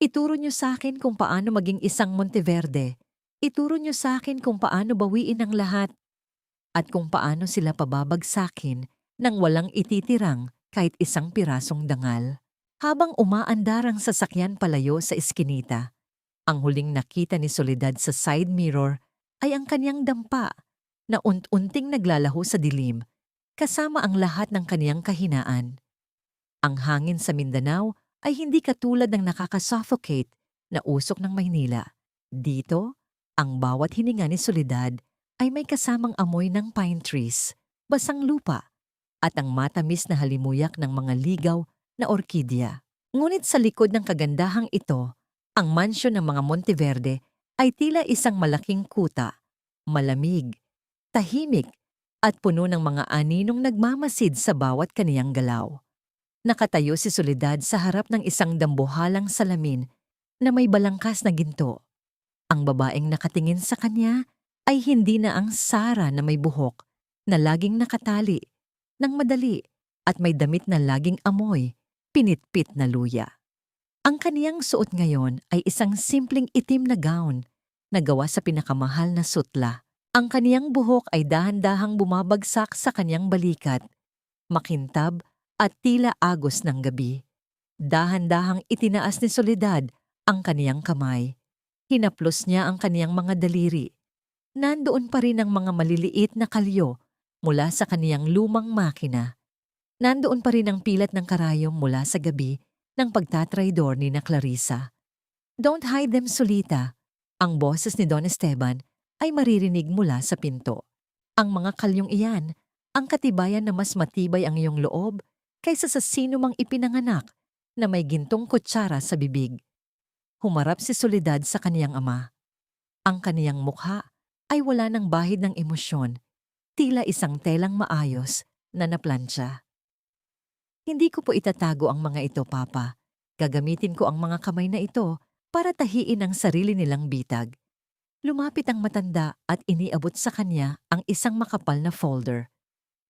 "Ituro niyo sa akin kung paano maging isang Monteverde. Ituro niyo sa akin kung paano bawiin ang lahat. At kung paano sila pababagsakin nang walang ititirang kahit isang pirasong dangal." Habang umaandar ang sasakyan palayo sa eskinita, ang huling nakita ni Soledad sa side mirror ay ang kaniyang dampa na unti-unting naglalaho sa dilim, kasama ang lahat ng kaniyang kahinaan. Ang hangin sa Mindanao ay hindi katulad ng nakakasuffocate na usok ng Maynila. Dito, Ang bawat hininga ni Soledad ay may kasamang amoy ng pine trees, basang lupa, at ang matamis na halimuyak ng mga ligaw na orkidya. Ngunit sa likod ng kagandahang ito, ang mansyon ng mga Monteverde ay tila isang malaking kuta, malamig, tahimik, at puno ng mga aninong nagmamasid sa bawat kaniyang galaw. Nakatayo si Soledad sa harap ng isang dambuhalang salamin na may balangkas na ginto. Ang babaeng nakatingin sa kanya ay hindi na ang Sara na may buhok na laging nakatali, ng madali at may damit na laging amoy, pinitpit na luya. Ang kaniyang suot ngayon ay isang simpleng itim na gown na gawa sa pinakamahal na sutla. Ang kaniyang buhok ay dahan-dahang bumabagsak sa kaniyang balikat, makintab at tila agos ng gabi. Dahan-dahang itinaas ni Soledad ang kaniyang kamay. Hinaplos niya ang kaniyang mga daliri. Nandoon pa rin ang mga maliliit na kalyo mula sa kaniyang lumang makina. Nandoon pa rin ang pilat ng karayom mula sa gabi ng pagtatraidor ni na Clarissa. "Don't hide them, Solita." Ang boses ni Don Esteban ay maririnig mula sa pinto. Ang mga kalyong iyan, ang katibayan na mas matibay ang iyong loob kaysa sa sino mang ipinanganak na may gintong kutsara sa bibig. Humarap si Soledad sa kaniyang ama. Ang kaniyang mukha ay wala ng bahid ng emosyon, tila isang telang maayos na naplansya. "Hindi ko po itatago ang mga ito, Papa. Gagamitin ko ang mga kamay na ito para tahiin ang sarili nilang bitag." Lumapit ang matanda at iniabot sa kanya ang isang makapal na folder.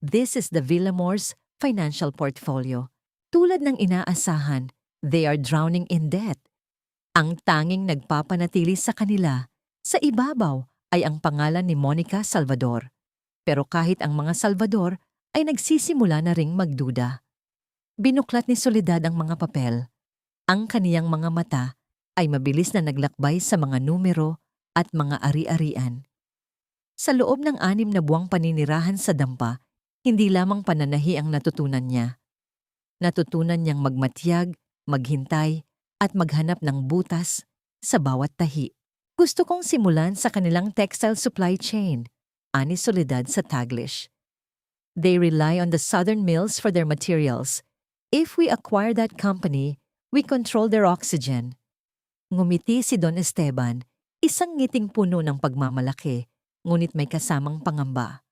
"This is the Villamores' financial portfolio. Tulad ng inaasahan, they are drowning in debt. Ang tanging nagpapanatili sa kanila, sa ibabaw, ay ang pangalan ni Monica Salvador. Pero kahit ang mga Salvador ay nagsisimula na ring magduda." Binuklat ni Soledad ang mga papel. Ang kaniyang mga mata ay mabilis na naglakbay sa mga numero at mga ari-arian. Sa loob ng 6 na buwang paninirahan sa dampa, hindi lamang pananahi ang natutunan niya. Natutunan niyang magmatyag, maghintay, at maghanap ng butas sa bawat tahi. "Gusto kong simulan sa kanilang textile supply chain," ani Soledad sa Taglish. "They rely on the southern mills for their materials. If we acquire that company, we control their oxygen." Ngumiti si Don Esteban, isang ngiting puno ng pagmamalaki, ngunit may kasamang pangamba.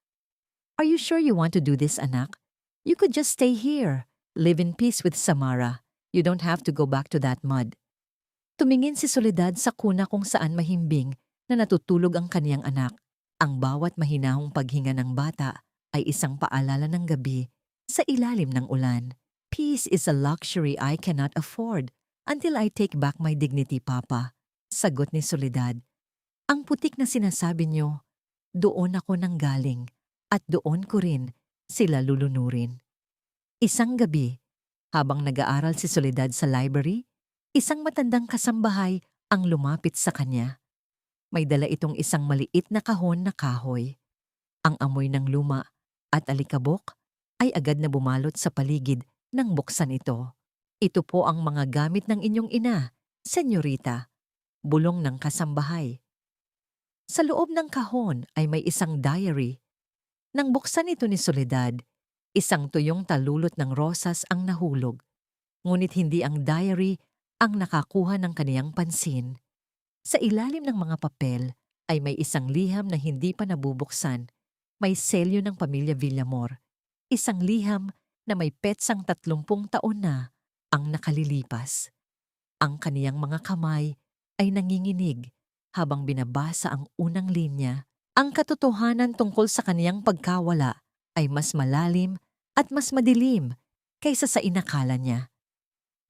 "Are you sure you want to do this, anak? You could just stay here, live in peace with Samara. You don't have to go back to that mud." Tumingin si Soledad sa kuna kung saan mahimbing na natutulog ang kaniyang anak. Ang bawat mahinahong paghinga ng bata ay isang paalala ng gabi sa ilalim ng ulan. "Peace is a luxury I cannot afford until I take back my dignity, Papa," sagot ni Soledad. "Ang putik na sinasabi niyo, doon ako nanggaling at doon ko rin sila lulunurin." Isang gabi, habang nag-aaral si Soledad sa library, isang matandang kasambahay ang lumapit sa kanya. May dala itong isang maliit na kahon na kahoy. Ang amoy ng luma at alikabok ay agad na bumalot sa paligid nang buksan ito. "Ito po ang mga gamit ng inyong ina, senyorita," bulong ng kasambahay. Sa loob ng kahon ay may isang diary. Nang buksan ito ni Soledad, isang tuyong talulot ng rosas ang nahulog. Ngunit hindi ang diary ang nakakuha ng kaniyang pansin. Sa ilalim ng mga papel ay may isang liham na hindi pa nabubuksan. May selyo ng pamilya Villamor. Isang liham na may petsang 30 taon na ang nakalilipas. Ang kaniyang mga kamay ay nanginginig habang binabasa ang unang linya. Ang katotohanan tungkol sa kaniyang pagkawala ay mas malalim at mas madilim kaysa sa inakala niya.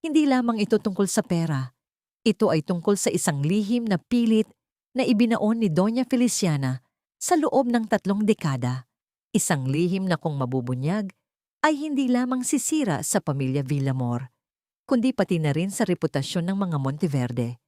Hindi lamang ito tungkol sa pera. Ito ay tungkol sa isang lihim na pilit na ibinaon ni Doña Feliciana sa loob ng 3 dekada. Isang lihim na kung mabubunyag ay hindi lamang sisira sa pamilya Villamor, kundi pati na rin sa reputasyon ng mga Monteverde.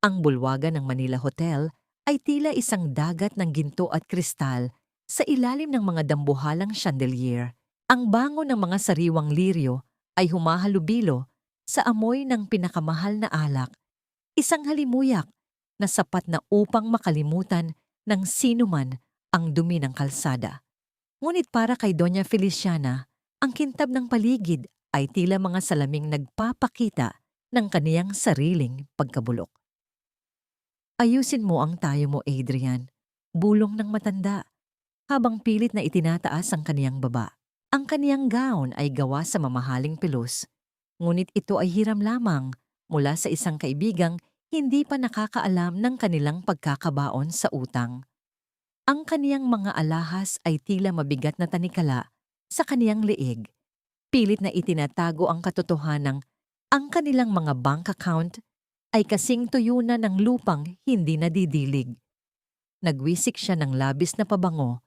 Ang bulwagan ng Manila Hotel ay tila isang dagat ng ginto at kristal sa ilalim ng mga dambuhalang chandelier. Ang bango ng mga sariwang liryo ay humahalubilo sa amoy ng pinakamahal na alak, isang halimuyak na sapat na upang makalimutan ng sino man ang dumi ng kalsada. Ngunit para kay Doña Feliciana, ang kintab ng paligid ay tila mga salaming nagpapakita ng kaniyang sariling pagkabulok. Ayusin mo ang tayo mo, Adrian. Bulong ng matanda, habang pilit na itinataas ang kaniyang baba. Ang kaniyang gown ay gawa sa mamahaling pelos, ngunit ito ay hiram lamang mula sa isang kaibigang hindi pa nakakaalam ng kanilang pagkakabaon sa utang. Ang kaniyang mga alahas ay tila mabigat na tanikala sa kaniyang leeg. Pilit na itinatago ang katotohanang ang kanilang mga bank account ay kasing tuyo na ng lupang hindi nadidilig. Nagwisik siya ng labis na pabango,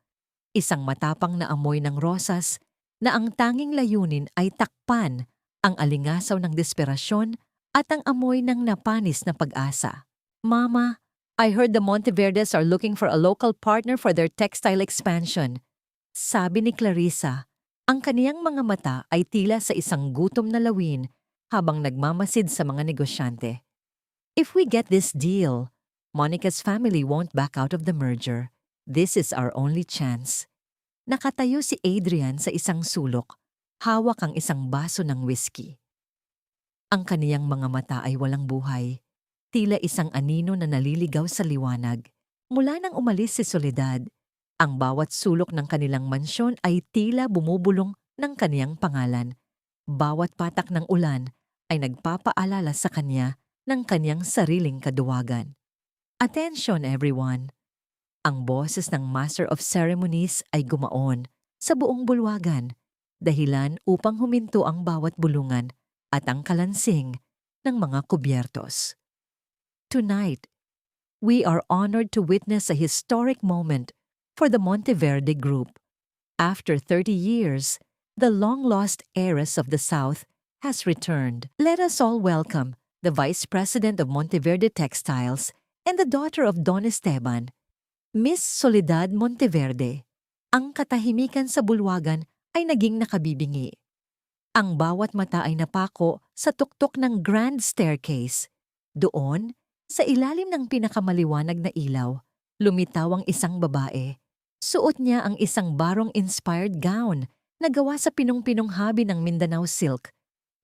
isang matapang na amoy ng rosas na ang tanging layunin ay takpan ang alingasaw ng desperasyon at ang amoy ng napanis na pag-asa. Mama, I heard the Monteverdes are looking for a local partner for their textile expansion. Sabi ni Clarissa, ang kaniyang mga mata ay tila sa isang gutom na lawin habang nagmamasid sa mga negosyante. If we get this deal, Monica's family won't back out of the merger. This is our only chance. Nakatayo si Adrian sa isang sulok, hawak ang isang baso ng whiskey. Ang kaniyang mga mata ay walang buhay, tila isang anino na naliligaw sa liwanag. Mula nang umalis si Soledad, ang bawat sulok ng kanilang mansyon ay tila bumubulong ng kaniyang pangalan. Bawat patak ng ulan ay nagpapaalala sa kanya ng kaniyang sariling kaduwagan. Attention everyone! Ang boses ng Master of Ceremonies ay gumaon sa buong bulwagan, dahilan upang huminto ang bawat bulungan at ang kalansing ng mga kubyertos. Tonight, we are honored to witness a historic moment for the Monteverde Group. After 30 years, the long-lost heiress of the South has returned. Let us all welcome the Vice President of Monteverde Textiles and the daughter of Don Esteban, Miss Soledad Monteverde. Ang katahimikan sa bulwagan ay naging nakabibingi. Ang bawat mata ay napako sa tuktok ng grand staircase. Doon, sa ilalim ng pinakamaliwanag na ilaw, lumitaw ang isang babae. Suot niya ang isang barong-inspired gown na gawa sa pinong-pinong habi ng Mindanao silk,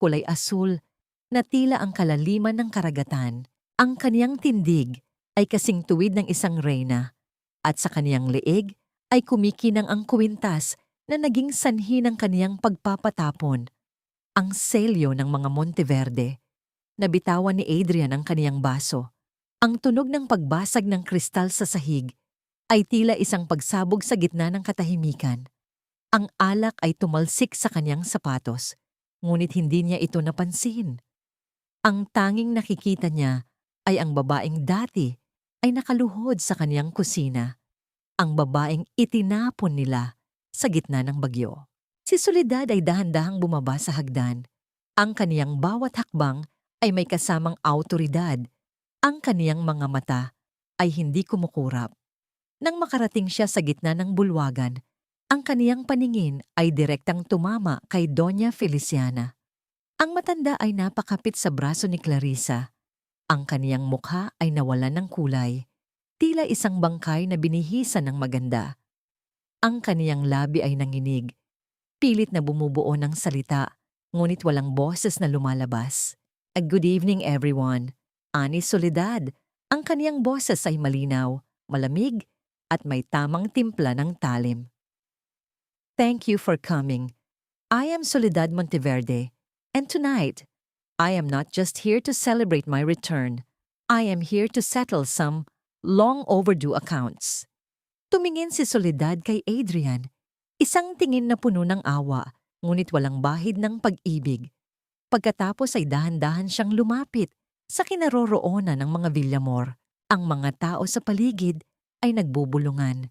kulay asul, na tila ang kalaliman ng karagatan. Ang kaniyang tindig ay kasing tuwid ng isang reyna, at sa kaniyang leeg ay kumikinang ang kwintas na naging sanhi ng kaniyang pagpapatapon. Ang selyo ng mga Monteverde. Nabitawan ni Adrian ang kaniyang baso. Ang tunog ng pagbasag ng kristal sa sahig ay tila isang pagsabog sa gitna ng katahimikan. Ang alak ay tumalsik sa kaniyang sapatos, ngunit hindi niya ito napansin. Ang tanging nakikita niya ay ang babaeng dati ay nakaluhod sa kaniyang kusina. Ang babaeng itinapon nila sa gitna ng bagyo. Si Soledad ay dahan-dahang bumaba sa hagdan. Ang kaniyang bawat hakbang ay may kasamang awtoridad. Ang kaniyang mga mata ay hindi kumukurap. Nang makarating siya sa gitna ng bulwagan, ang kaniyang paningin ay direktang tumama kay Doña Feliciana. Ang matanda ay napakapit sa braso ni Clarissa. Ang kaniyang mukha ay nawalan ng kulay, tila isang bangkay na binihisan ng maganda. Ang kaniyang labi ay nanginig, pilit na bumubuo ng salita, ngunit walang boses na lumalabas. A good evening everyone. Ani Soledad. Ang kaniyang boses ay malinaw, malamig, at may tamang timpla ng talim. Thank you for coming. I am Soledad Monteverde, and tonight, I am not just here to celebrate my return. I am here to settle some long overdue accounts. Tumingin si Soledad kay Adrian, isang tingin na puno ng awa, ngunit walang bahid ng pag-ibig. Pagkatapos ay dahan-dahan siyang lumapit sa kinaroroonan ng mga Villamor. Ang mga tao sa paligid ay nagbubulungan.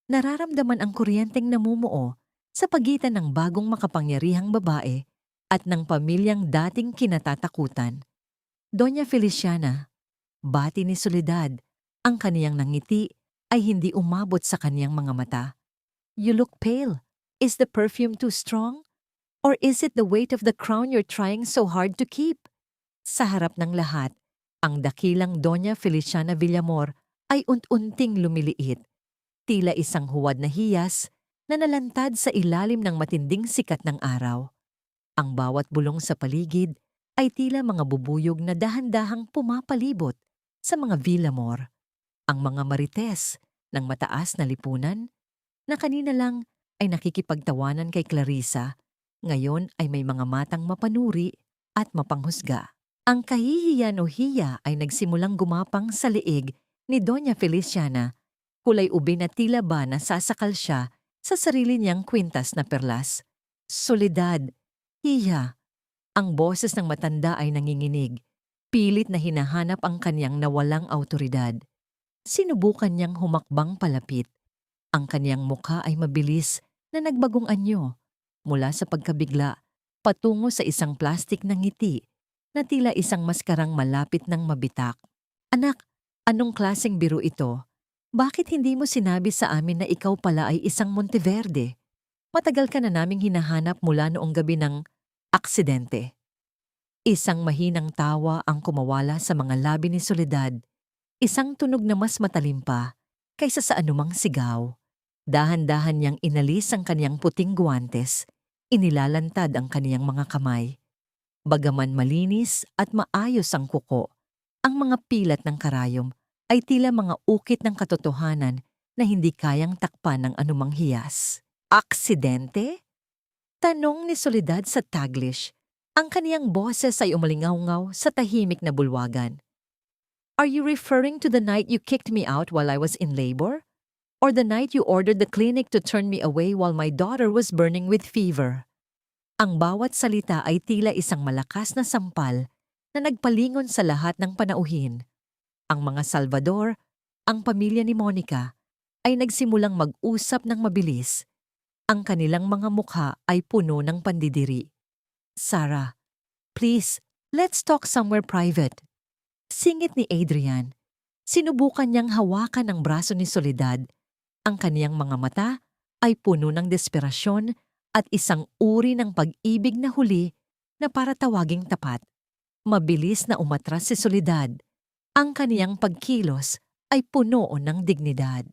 Nararamdaman ang kuryenteng namumuo sa pagitan ng bagong makapangyarihang babae at ng pamilyang dating kinatatakutan. Doña Feliciana, bati ni Soledad, ang kaniyang nangiti ay hindi umabot sa kaniyang mga mata. You look pale. Is the perfume too strong? Or is it the weight of the crown you're trying so hard to keep? Sa harap ng lahat, Ang dakilang Doña Feliciana Villamor ay unti-unting lumiliit, tila isang huwad na hiyas na nalantad sa ilalim ng matinding sikat ng araw. Ang bawat bulong sa paligid ay tila mga bubuyog na dahan-dahang pumapalibot sa mga Villamor. Ang mga marites ng mataas na lipunan na kanina lang ay nakikipagtawanan kay Clarissa, ngayon ay may mga matang mapanuri at mapanghusga. Ang kahihiyan o hiya ay nagsimulang gumapang sa liig ni Doña Feliciana, kulay ube na tila ba nasasakal siya sa sarili niyang kwintas na perlas. Soledad, hiya. Ang boses ng matanda ay nanginginig, pilit na hinahanap ang kanyang nawalang awtoridad. Sinubukan niyang humakbang palapit. Ang kanyang mukha ay mabilis na nagbagong anyo, mula sa pagkabigla patungo sa isang plastik ng ngiti na tila isang maskarang malapit ng mabitak. Anak, anong klaseng biro ito? Bakit hindi mo sinabi sa amin na ikaw pala ay isang Monteverde? Matagal ka na naming hinahanap mula noong gabi ng aksidente. Isang mahinang tawa ang kumawala sa mga labi ni Soledad, isang tunog na mas matalim pa kaysa sa anumang sigaw. Dahan-dahan niyang inalis ang kaniyang puting guwantes, inilalantad ang kaniyang mga kamay. Bagaman malinis at maayos ang kuko, ang mga pilat ng karayom ay tila mga ukit ng katotohanan na hindi kayang takpan ng anumang hiyas. Aksidente? Tanong ni Soledad sa Taglish. Ang kaniyang boses ay umalingaw-ngaw sa tahimik na bulwagan. Are you referring to the night you kicked me out while I was in labor? Or the night you ordered the clinic to turn me away while my daughter was burning with fever? Ang bawat salita ay tila isang malakas na sampal na nagpalingon sa lahat ng panauhin. Ang mga Salvador, ang pamilya ni Monica, ay nagsimulang mag-usap ng mabilis. Ang kanilang mga mukha ay puno ng pandidiri. Sarah, please, let's talk somewhere private. Singit ni Adrian. Sinubukan niyang hawakan ang braso ni Soledad. Ang kaniyang mga mata ay puno ng desperasyon at isang uri ng pag-ibig na huli na para tawaging tapat. Mabilis na umatras si Soledad. Ang kaniyang pagkilos ay puno ng dignidad.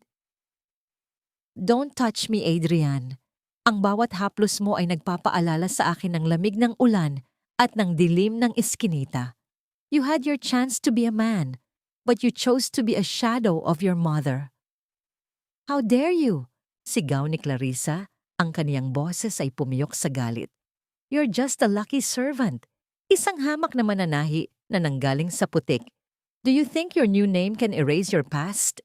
Don't touch me, Adrian. Ang bawat haplos mo ay nagpapaalala sa akin ng lamig ng ulan at ng dilim ng eskinita. You had your chance to be a man, but you chose to be a shadow of your mother. How dare you? Sigaw ni Clarissa. Ang kaniyang boses ay pumiyok sa galit. You're just a lucky servant. Isang hamak na mananahi na nanggaling sa putik. Do you think your new name can erase your past?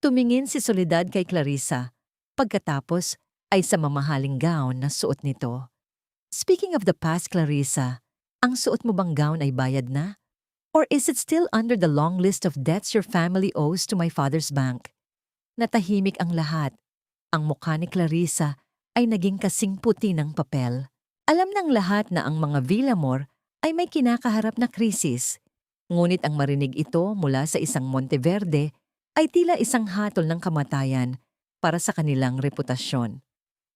Tumingin si Soledad kay Clarissa. Pagkatapos ay sa mamahaling gown na suot nito. Speaking of the past, Clarissa, ang suot mo bang gown ay bayad na? Or is it still under the long list of debts your family owes to my father's bank? Natahimik ang lahat. Ang mukha ni Clarissa ay naging kasing puti ng papel. Alam ng lahat na ang mga Villamor ay may kinakaharap na krisis. Ngunit ang marinig ito mula sa isang Monteverde ay tila isang hatol ng kamatayan para sa kanilang reputasyon.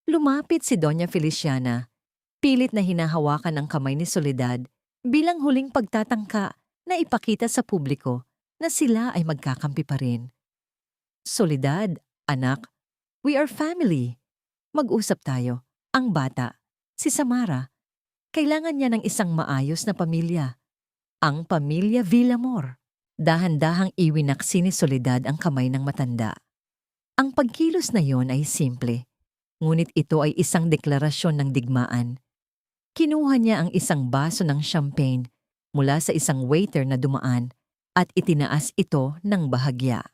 Lumapit si Doña Feliciana, pilit na hinahawakan ang kamay ni Soledad bilang huling pagtatangka na ipakita sa publiko na sila ay magkakampi pa rin. Soledad, anak, we are family. Mag-usap tayo. Ang bata, si Samara, kailangan niya ng isang maayos na pamilya. Ang pamilya Villamor. Dahan-dahang iwinaksi ni Soledad ang kamay ng matanda. Ang pagkilos na yon ay simple, ngunit ito ay isang deklarasyon ng digmaan. Kinuha niya ang isang baso ng champagne mula sa isang waiter na dumaan at itinaas ito ng bahagya.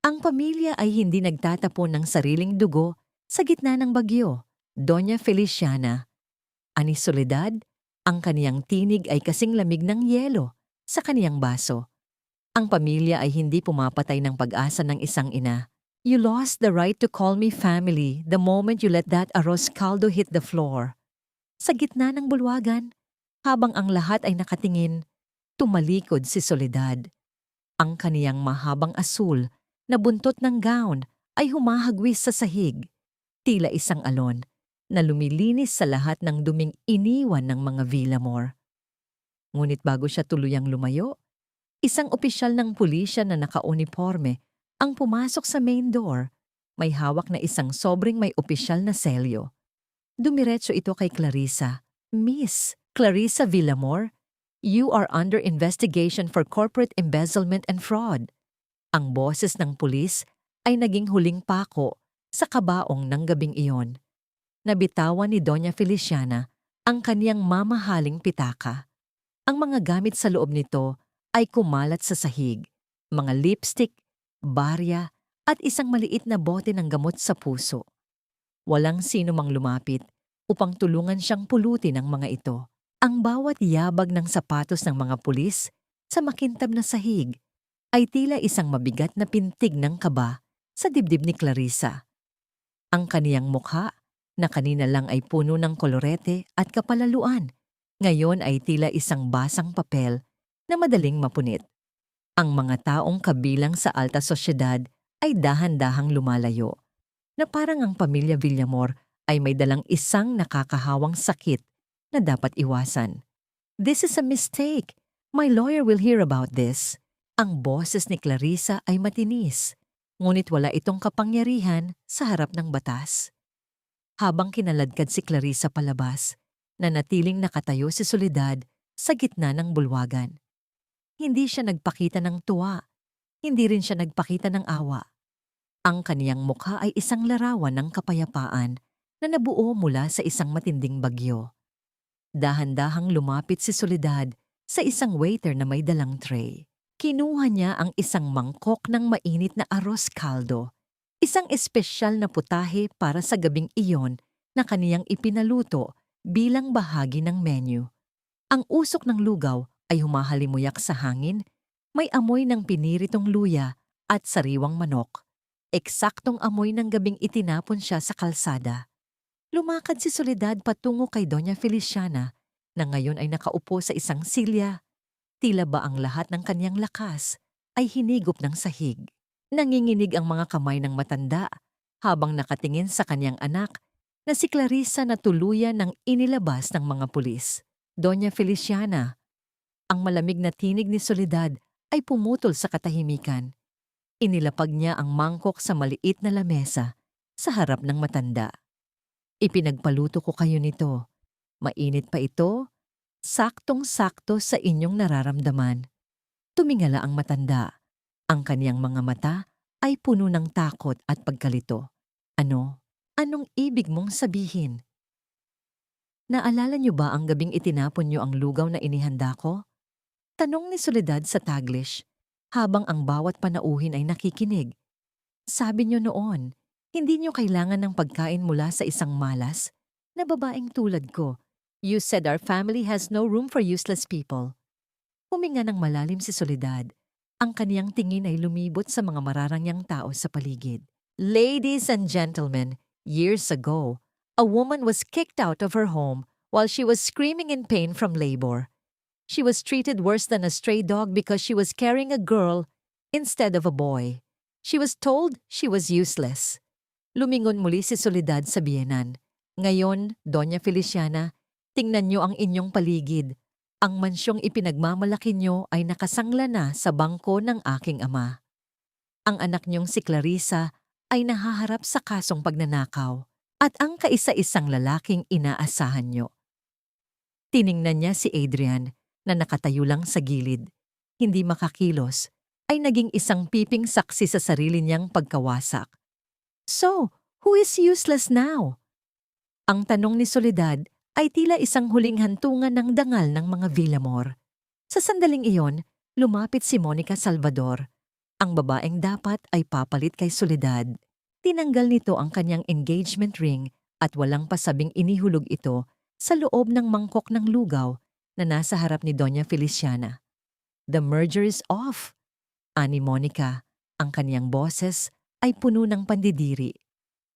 Ang pamilya ay hindi nagtatapon ng sariling dugo sa gitna ng bagyo. Doña Feliciana. Ani Soledad, ang kaniyang tinig ay kasing lamig ng yelo sa kaniyang baso. Ang pamilya ay hindi pumapatay ng pag-asa ng isang ina. You lost the right to call me family the moment you let that arroz caldo hit the floor. Sa gitna ng bulwagan, habang ang lahat ay nakatingin, tumalikod si Soledad. Ang kaniyang mahabang asul na buntot ng gown ay humahagwis sa sahig, tila isang alon na lumilinis sa lahat ng duming iniwan ng mga Villamor. Ngunit bago siya tuluyang lumayo, Isang opisyal ng pulisya na nakauniforme ang pumasok sa main door. May hawak na isang sobreng may opisyal na selyo. Dumiretso ito kay Clarissa. Miss Clarissa Villamor, you are under investigation for corporate embezzlement and fraud. Ang boses ng pulis ay naging huling pako sa kabaong ng gabing iyon. Nabitawan ni Doña Feliciana ang kaniyang mamahaling pitaka. Ang mga gamit sa loob nito ay kumalat sa sahig, mga lipstick, barya, at isang maliit na bote ng gamot sa puso. Walang sino mang lumapit upang tulungan siyang pulutin ang mga ito. Ang bawat yabag ng sapatos ng mga pulis sa makintab na sahig ay tila isang mabigat na pintig ng kaba sa dibdib ni Clarissa. Ang kaniyang mukha, na kanina lang ay puno ng kolorete at kapalaluan, ngayon ay tila isang basang papel na madaling mapunit. Ang mga taong kabilang sa alta sosyedad ay dahan-dahang lumalayo, na parang ang pamilya Villamor ay may dalang isang nakakahawang sakit na dapat iwasan. This is a mistake. My lawyer will hear about this. Ang boses ni Clarissa ay matinis, ngunit wala itong kapangyarihan sa harap ng batas. Habang kinaladkad si Clarissa palabas, nanatiling nakatayo si Soledad sa gitna ng bulwagan. Hindi siya nagpakita ng tuwa, hindi rin siya nagpakita ng awa. Ang kaniyang mukha ay isang larawan ng kapayapaan na nabuo mula sa isang matinding bagyo. Dahan-dahang lumapit si Soledad sa isang waiter na may dalang tray. Kinuha niya ang isang mangkok ng mainit na arroz caldo, isang espesyal na putahe para sa gabing iyon na kaniyang ipinaluto bilang bahagi ng menu. Ang usok ng lugaw ay humahalimuyak sa hangin, may amoy ng piniritong luya at sariwang manok. Eksaktong amoy ng gabing itinapon siya sa kalsada. Lumakad si Soledad patungo kay Doña Feliciana na ngayon ay nakaupo sa isang silya. Tila ba ang lahat ng kaniyang lakas ay hinigop ng sahig. Nanginginig ang mga kamay ng matanda habang nakatingin sa kaniyang anak na si Clarissa na tuluyan ng inilabas ng mga pulis. Doña Feliciana, ang malamig na tinig ni Soledad ay pumutol sa katahimikan. Inilapag niya ang mangkok sa maliit na lamesa sa harap ng matanda. Ipinagpaluto ko kayo nito. Mainit pa ito, saktong-sakto sa inyong nararamdaman. Tumingala ang matanda. Ang kaniyang mga mata ay puno ng takot at pagkalito. Ano? Anong ibig mong sabihin? Naalala niyo ba ang gabing itinapon niyo ang lugaw na inihanda ko? Tanong ni Soledad sa Taglish, habang ang bawat panauhin ay nakikinig. Sabi niyo noon, hindi niyo kailangan ng pagkain mula sa isang malas na babaeng tulad ko. You said our family has no room for useless people. Huminga ng malalim si Soledad. Ang kaniyang tingin ay lumibot sa mga mararangyang tao sa paligid. Ladies and gentlemen, years ago, a woman was kicked out of her home while she was screaming in pain from labor. She was treated worse than a stray dog because she was carrying a girl instead of a boy. She was told she was useless. Lumingon muli si Soledad sa biyenan. Ngayon, Doña Feliciana, tingnan niyo ang inyong paligid. Ang mansyong ipinagmamalaki niyo ay nakasangla na sa bangko ng aking ama. Ang anak niyong si Clarissa ay nahaharap sa kasong pagnanakaw at ang kaisa-isang lalaking inaasahan niyo. Tiningnan niya si Adrian na nakatayo lang sa gilid, hindi makakilos, ay naging isang piping saksi sa sarili niyang pagkawasak. So, who is useless now? Ang tanong ni Soledad ay tila isang huling hantungan ng dangal ng mga Villamor. Sa sandaling iyon, lumapit si Monica Salvador. Ang babaeng dapat ay papalit kay Soledad. Tinanggal nito ang kanyang engagement ring at walang pasabing inihulog ito sa loob ng mangkok ng lugaw na nasa harap ni Doña Feliciana. The merger is off. Ani Monica, ang kaniyang boses ay puno ng pandidiri.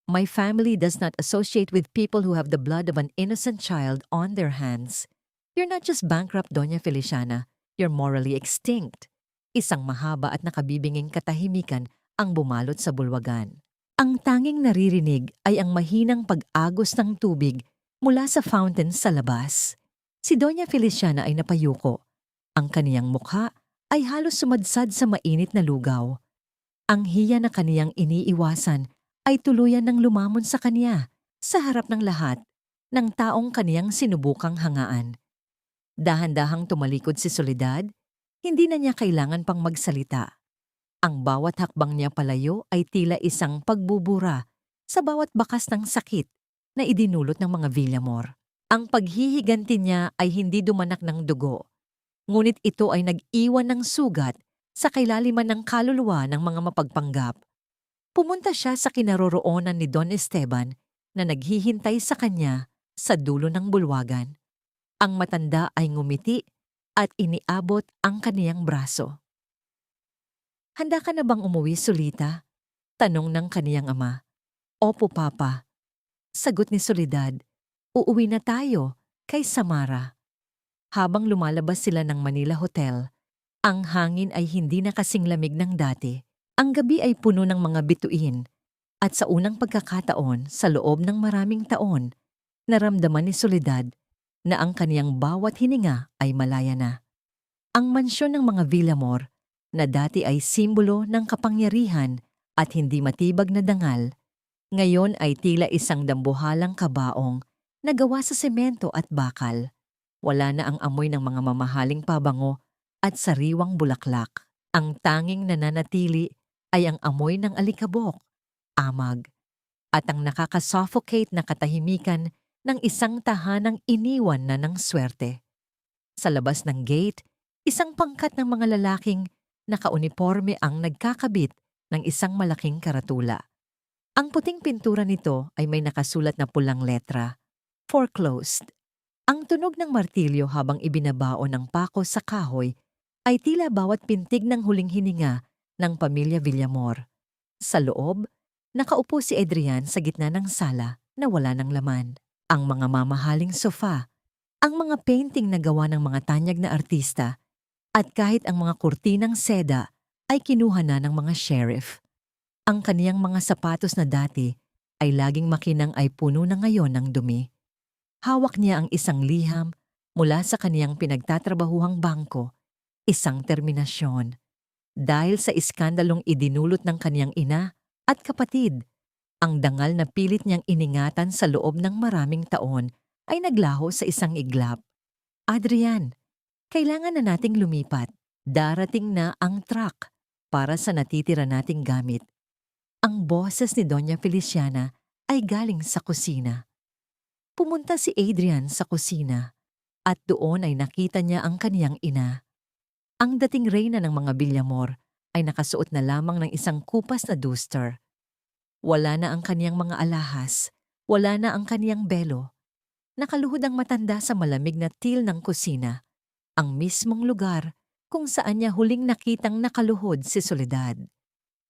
My family does not associate with people who have the blood of an innocent child on their hands. You're not just bankrupt, Doña Feliciana. You're morally extinct. Isang mahaba at nakabibinging katahimikan ang bumalot sa bulwagan. Ang tanging naririnig ay ang mahinang pag-agos ng tubig mula sa fountain sa labas. Si Doña Feliciana ay napayuko. Ang kaniyang mukha ay halos sumadsad sa mainit na lugaw. Ang hiya na kaniyang iniiwasan ay tuluyan ng lumamon sa kaniya sa harap ng lahat ng taong kaniyang sinubukang hangaan. Dahan-dahang tumalikod si Soledad, hindi na niya kailangan pang magsalita. Ang bawat hakbang niya palayo ay tila isang pagbubura sa bawat bakas ng sakit na idinulot ng mga Villamor. Ang paghihiganti niya ay hindi dumanak ng dugo, ngunit ito ay nag-iwan ng sugat sa kailaliman ng kaluluwa ng mga mapagpanggap. Pumunta siya sa kinaroroonan ni Don Esteban na naghihintay sa kanya sa dulo ng bulwagan. Ang matanda ay ngumiti at iniabot ang kaniyang braso. "Handa ka na bang umuwi, Solita?" tanong ng kaniyang ama. "Opo, Papa." Sagot ni Soledad, "Uuwi na tayo kay Samara." Habang lumalabas sila ng Manila Hotel, ang hangin ay hindi na kasing lamig ng dati. Ang gabi ay puno ng mga bituin at sa unang pagkakataon sa loob ng maraming taon, naramdaman ni Soledad na ang kaniyang bawat hininga ay malaya na. Ang mansyon ng mga Villamor, na dati ay simbolo ng kapangyarihan at hindi matibag na dangal, ngayon ay tila isang dambuhalang kabaong na gawa sa semento at bakal. Wala na ang amoy ng mga mamahaling pabango at sariwang bulaklak. Ang tanging nananatili ay ang amoy ng alikabok, amag, at ang nakakasuffocate na katahimikan ng isang tahanang iniwan na ng swerte. Sa labas ng gate, isang pangkat ng mga lalaking nakauniforme ang nagkakabit ng isang malaking karatula. Ang puting pintura nito ay may nakasulat na pulang letra, "Foreclosed." Ang tunog ng martilyo habang ibinabaon ng pako sa kahoy ay tila bawat pintig ng huling hininga ng pamilya Villamor. Sa loob, nakaupo si Adrian sa gitna ng sala na wala ng laman. Ang mga mamahaling sofa, ang mga painting na gawa ng mga tanyag na artista, at kahit ang mga kurtinang seda ay kinuha na ng mga sheriff. Ang kaniyang mga sapatos na dati ay laging makinang ay puno na ngayon ng dumi. Hawak niya ang isang liham mula sa kaniyang pinagtatrabahuhang bangko, isang terminasyon. Dahil sa iskandalong idinulot ng kaniyang ina at kapatid, ang dangal na pilit niyang iningatan sa loob ng maraming taon ay naglaho sa isang iglap. "Adrian, kailangan na nating lumipat. Darating na ang truck para sa natitira nating gamit." Ang boses ni Doña Feliciana ay galing sa kusina. Pumunta si Adrian sa kusina at doon ay nakita niya ang kaniyang ina. Ang dating reyna ng mga Villamor ay nakasuot na lamang ng isang kupas na duster. Wala na ang kaniyang mga alahas, wala na ang kaniyang belo. Nakaluhod ang matanda sa malamig na til ng kusina, ang mismong lugar kung saan niya huling nakitang nakaluhod si Soledad.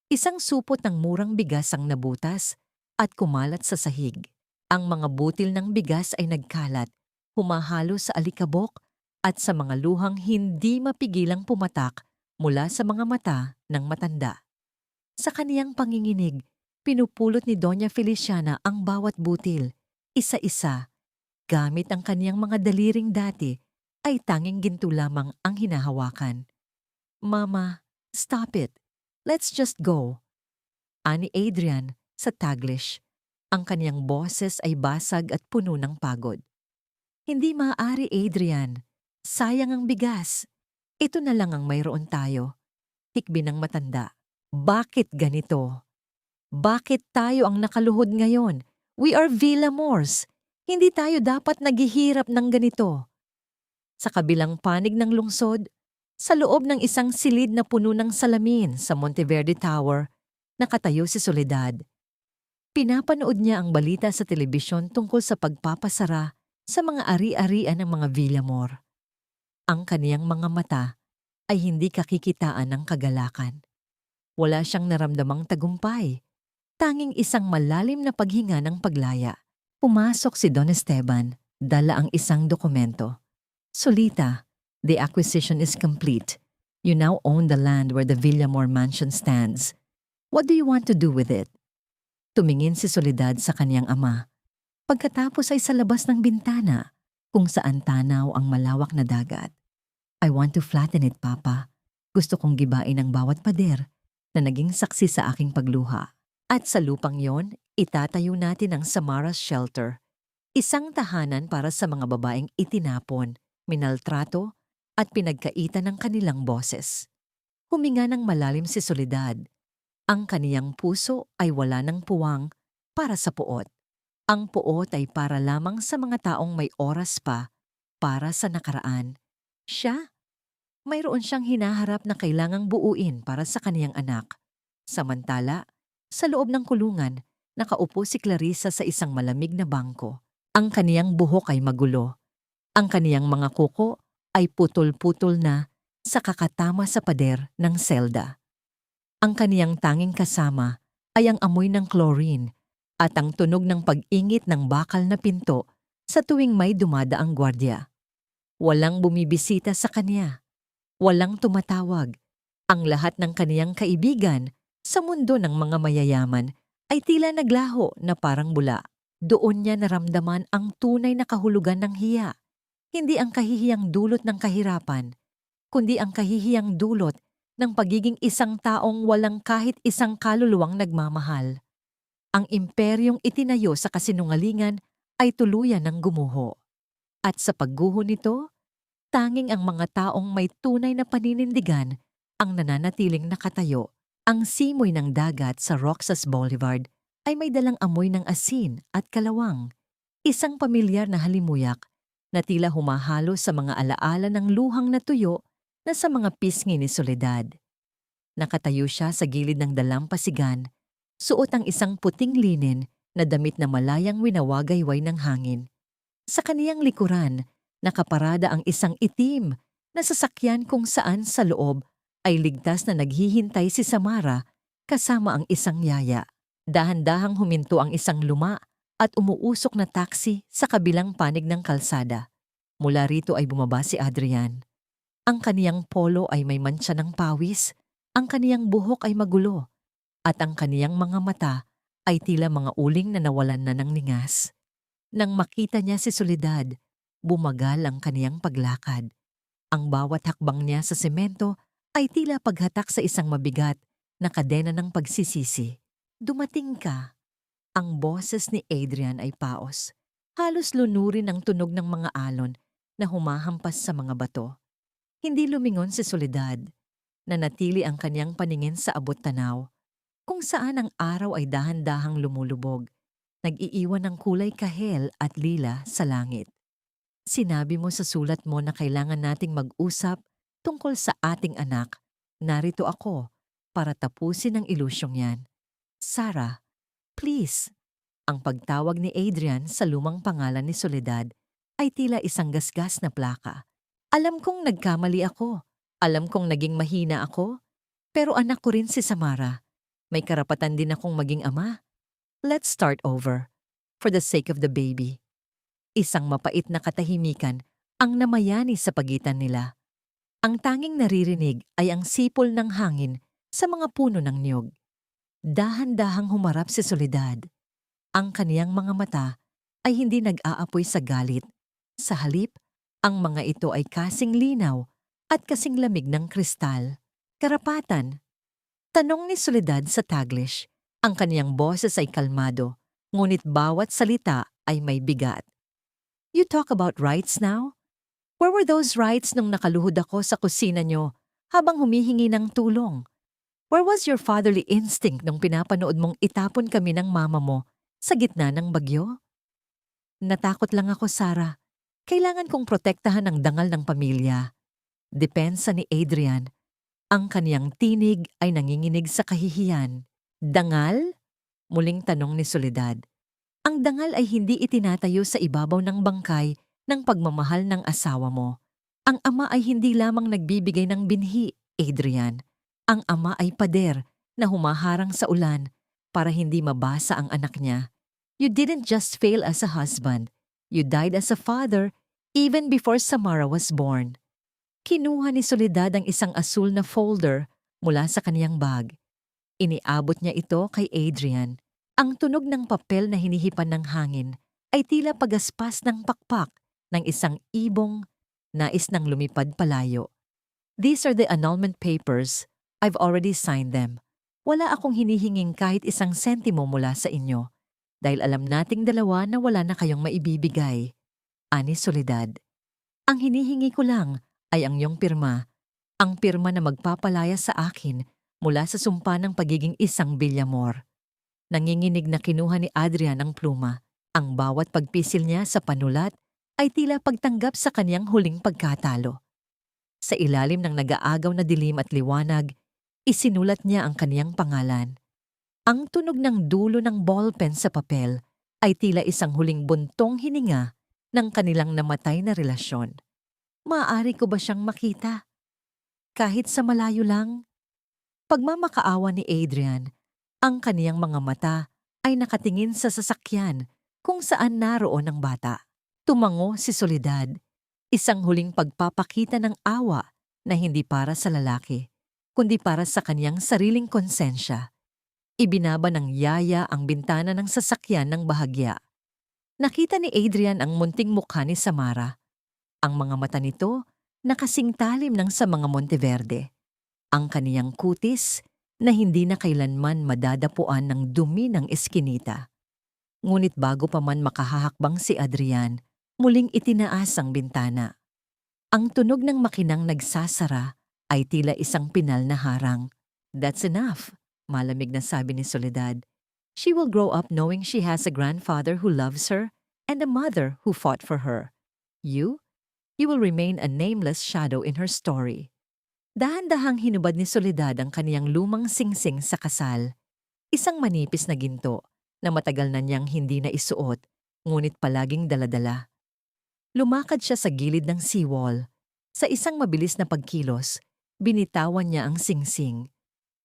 Isang supot ng murang bigas ang nabutas at kumalat sa sahig. Ang mga butil ng bigas ay nagkalat, humahalo sa alikabok at sa mga luhang hindi mapigilang pumatak mula sa mga mata ng matanda. Sa kaniyang panginginig, pinupulot ni Doña Feliciana ang bawat butil, isa-isa. Gamit ang kaniyang mga daliring dati, ay tanging ginto lamang ang hinahawakan. "Mama, stop it. Let's just go." Ani Adrian sa Taglish. Ang kaniyang boses ay basag at puno ng pagod. "Hindi maaari, Adrian. Sayang ang bigas. Ito na lang ang mayroon tayo." Hikbi ng matanda. "Bakit ganito? Bakit tayo ang nakaluhod ngayon? We are Villamors. Hindi tayo dapat naghihirap ng ganito." Sa kabilang panig ng lungsod, sa loob ng isang silid na puno ng salamin sa Monteverde Tower, nakatayo si Soledad. Pinapanood niya ang balita sa telebisyon tungkol sa pagpapasara sa mga ari-arian ng mga Villamor. Ang kaniyang mga mata ay hindi kakikitaan ng kagalakan. Wala siyang naramdamang tagumpay. Tanging isang malalim na paghinga ng paglaya. Pumasok si Don Esteban, dala ang isang dokumento. "Solita, the acquisition is complete. You now own the land where the Villamor mansion stands. What do you want to do with it?" Tumingin si Soledad sa kaniyang ama. Pagkatapos ay sa labas ng bintana, kung saan tanaw ang malawak na dagat. "I want to flatten it, Papa. Gusto kong gibain ang bawat pader na naging saksi sa aking pagluha. At sa lupang yon, itatayo natin ang Samara's Shelter, isang tahanan para sa mga babaeng itinapon, minaltrato, at pinagkaitan ng kanilang boses. Huminga ng malalim si Soledad. Ang kaniyang puso ay wala ng puwang para sa puot. Ang puot ay para lamang sa mga taong may oras pa para sa nakaraan. Siya, mayroon siyang hinaharap na kailangang buuin para sa kaniyang anak. Samantala, sa loob ng kulungan, nakaupo si Clarissa sa isang malamig na bangko. Ang kaniyang buhok ay magulo. Ang kaniyang mga kuko ay putol-putol na sa kakatama sa pader ng selda. Ang kaniyang tanging kasama ay ang amoy ng chlorine at ang tunog ng pag-ingit ng bakal na pinto sa tuwing may dumadaang gwardya. Walang bumibisita sa kaniya. Walang tumatawag. Ang lahat ng kaniyang kaibigan sa mundo ng mga mayayaman ay tila naglaho na parang bula. Doon niya naramdaman ang tunay na kahulugan ng hiya. Hindi ang kahihiyang dulot ng kahirapan, kundi ang kahihiyang dulot ng pagiging isang taong walang kahit isang kaluluwang nagmamahal. Ang imperyong itinayo sa kasinungalingan ay tuluyan ng gumuho. At sa pagguho nito, tanging ang mga taong may tunay na paninindigan ang nananatiling nakatayo. Ang simoy ng dagat sa Roxas Boulevard ay may dalang amoy ng asin at kalawang, isang pamilyar na halimuyak na tila humahalo sa mga alaala ng luhang na tuyo na sa mga pisngi ni Soledad. Nakatayo siya sa gilid ng dalampasigan, suot ang isang puting linen na damit na malayang winawagayway ng hangin. Sa kaniyang likuran, nakaparada ang isang itim na sasakyan kung saan sa loob ay ligtas na naghihintay si Samara kasama ang isang yaya. Dahan-dahang huminto ang isang luma at umuusok na taxi sa kabilang panig ng kalsada. Mula rito ay bumaba si Adrian. Ang kaniyang polo ay may mantsa ng pawis, ang kaniyang buhok ay magulo, at ang kaniyang mga mata ay tila mga uling na nawalan na ng ningas. Nang makita niya si Soledad, bumagal ang kaniyang paglakad. Ang bawat hakbang niya sa semento ay tila paghatak sa isang mabigat na kadena ng pagsisisi. Dumating ka. Ang boses ni Adrian ay paos. Halos lunurin ang tunog ng mga alon na humahampas sa mga bato. Hindi lumingon si Soledad. Nanatili ang kanyang paningin sa abot-tanaw, kung saan ang araw ay dahan-dahang lumulubog, nag-iiwan ng kulay kahel at lila sa langit. Sinabi mo sa sulat mo na kailangan nating mag-usap tungkol sa ating anak. Narito ako para tapusin ang ilusyong yan. Sarah, please. Ang pagtawag ni Adrian sa lumang pangalan ni Soledad ay tila isang gasgas na plaka. Alam kong nagkamali ako. Alam kong naging mahina ako. Pero anak ko rin si Samara. May karapatan din akong maging ama. Let's start over. For the sake of the baby. Isang mapait na katahimikan ang namayani sa pagitan nila. Ang tanging naririnig ay ang sipol ng hangin sa mga puno ng niyog. Dahan-dahang humarap si Soledad. Ang kaniyang mga mata ay hindi nag-aapoy sa galit. Sa halip, ang mga ito ay kasing linaw at kasing lamig ng kristal. Karapatan. Tanong ni Soledad sa Taglish. Ang kaniyang boses ay kalmado, ngunit bawat salita ay may bigat. You talk about rights now? Where were those rights nung nakaluhod ako sa kusina niyo habang humihingi ng tulong? Where was your fatherly instinct nung pinapanood mong itapon kami ng mama mo sa gitna ng bagyo? Natakot lang ako, Sarah. Kailangan kong protektahan ang dangal ng pamilya. Depensa ni Adrian. Ang kaniyang tinig ay nanginginig sa kahihiyan. Dangal? Muling tanong ni Soledad. Ang dangal ay hindi itinatayo sa ibabaw ng bangkay ng pagmamahal ng asawa mo. Ang ama ay hindi lamang nagbibigay ng binhi, Adrian. Ang ama ay pader na humaharang sa ulan para hindi mabasa ang anak niya. You didn't just fail as a husband. You died as a father even before Samara was born. Kinuha ni Soledad ang isang asul na folder mula sa kaniyang bag. Iniabot niya ito kay Adrian. Ang tunog ng papel na hinihipan ng hangin ay tila pagaspas ng pakpak ng isang ibong nais nang lumipad palayo. These are the annulment papers. I've already signed them. Wala akong hinihinging kahit isang sentimo mula sa inyo dahil alam nating dalawa na wala na kayong maibibigay. Ani Soledad. Ang hinihingi ko lang ay ang iyong pirma. Ang pirma na magpapalaya sa akin mula sa sumpa ng pagiging isang bilyamor. Nanginginig na kinuha ni Adrian ang pluma. Ang bawat pagpisil niya sa panulat ay tila pagtanggap sa kanyang huling pagkatalo. Sa ilalim ng nag-aagaw na dilim at liwanag, isinulat niya ang kaniyang pangalan. Ang tunog ng dulo ng ballpen sa papel ay tila isang huling buntong hininga ng kanilang namatay na relasyon. Maaari ko ba siyang makita? Kahit sa malayo lang? Pagmamakaawa ni Adrian, ang kaniyang mga mata ay nakatingin sa sasakyan kung saan naroon ang bata. Tumango si Soledad, isang huling pagpapakita ng awa na hindi para sa lalaki, kundi para sa kaniyang sariling konsensya. Ibinaba ng yaya ang bintana ng sasakyan ng bahagya. Nakita ni Adrian ang munting mukha ni Samara. Ang mga mata nito nakasingtalim ng sa mga Monteverde. Ang kaniyang kutis na hindi na kailanman madadapuan ng dumi ng eskinita. Ngunit bago pa man makahahakbang si Adrian, muling itinaas ang bintana. Ang tunog ng makinang nagsasara ay tila isang pinal na harang. That's enough, malamig na sabi ni Soledad. She will grow up knowing she has a grandfather who loves her and a mother who fought for her. You will remain a nameless shadow in her story. Dahan-dahang hinubad ni Soledad ang kaniyang lumang singsing sa kasal. Isang manipis na ginto na matagal na niyang hindi na isuot, ngunit palaging daladala. Lumakad siya sa gilid ng seawall. Sa isang mabilis na pagkilos, binitawan niya ang singsing.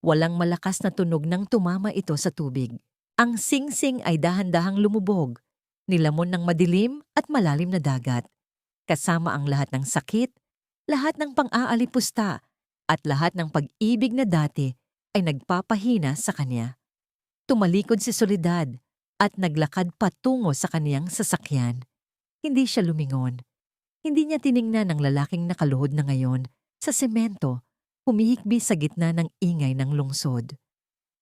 Walang malakas na tunog nang tumama ito sa tubig. Ang singsing ay dahan-dahang lumubog, nilamon ng madilim at malalim na dagat. Kasama ang lahat ng sakit, lahat ng pang-aalipusta, at lahat ng pag-ibig na dati ay nagpapahina sa kanya. Tumalikod si Soledad at naglakad patungo sa kaniyang sasakyan. Hindi siya lumingon. Hindi niya tiningnan ang lalaking nakaluhod na ngayon sa semento, humihikbi sa gitna ng ingay ng lungsod.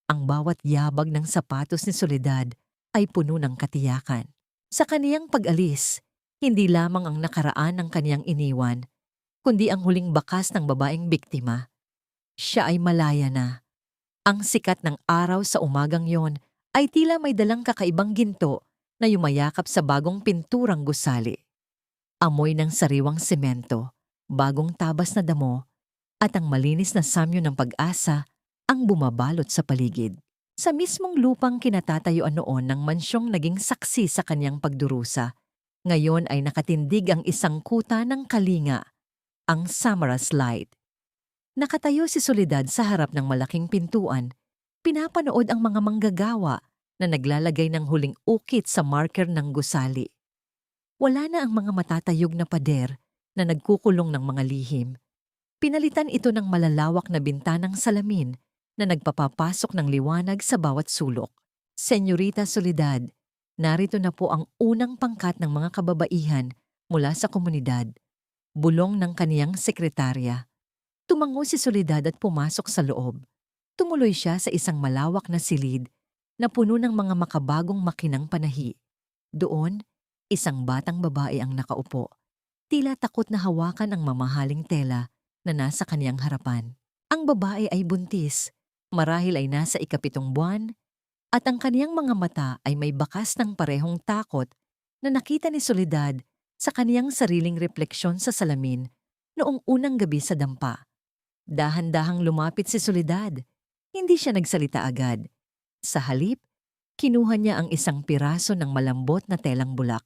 Ang bawat yabag ng sapatos ni Soledad ay puno ng katiyakan. Sa kaniyang pag-alis, hindi lamang ang nakaraan ng kaniyang iniwan, kundi ang huling bakas ng babaeng biktima. Siya ay malaya na. Ang sikat ng araw sa umagang yon ay tila may dalang kakaibang ginto na yumayakap sa bagong pinturang gusali. Amoy ng sariwang semento, bagong tabas na damo, at ang malinis na samyo ng pag-asa ang bumabalot sa paligid. Sa mismong lupang kinatatayuan noon ng mansyong naging saksi sa kanyang pagdurusa, ngayon ay nakatindig ang isang kuta ng kalinga, ang Samara's Light. Nakatayo si Soledad sa harap ng malaking pintuan, pinapanood ang mga manggagawa na naglalagay ng huling ukit sa marker ng gusali. Wala na ang mga matatayog na pader na nagkukulong ng mga lihim. Pinalitan ito ng malalawak na bintanang salamin na nagpapapasok ng liwanag sa bawat sulok. Senyorita Soledad, narito na po ang unang pangkat ng mga kababaihan mula sa komunidad. Bulong ng kaniyang sekretarya. Tumango si Soledad at pumasok sa loob. Tumuloy siya sa isang malawak na silid na puno ng mga makabagong makinang panahi. Doon, isang batang babae ang nakaupo. Tila takot na hawakan ang mamahaling tela na nasa kaniyang harapan. Ang babae ay buntis, marahil ay nasa 7 buwan, at ang kaniyang mga mata ay may bakas ng parehong takot na nakita ni Soledad sa kaniyang sariling refleksyon sa salamin noong unang gabi sa dampa. Dahan-dahang lumapit si Soledad. Hindi siya nagsalita agad. Sa halip, kinuha niya ang isang piraso ng malambot na telang bulak.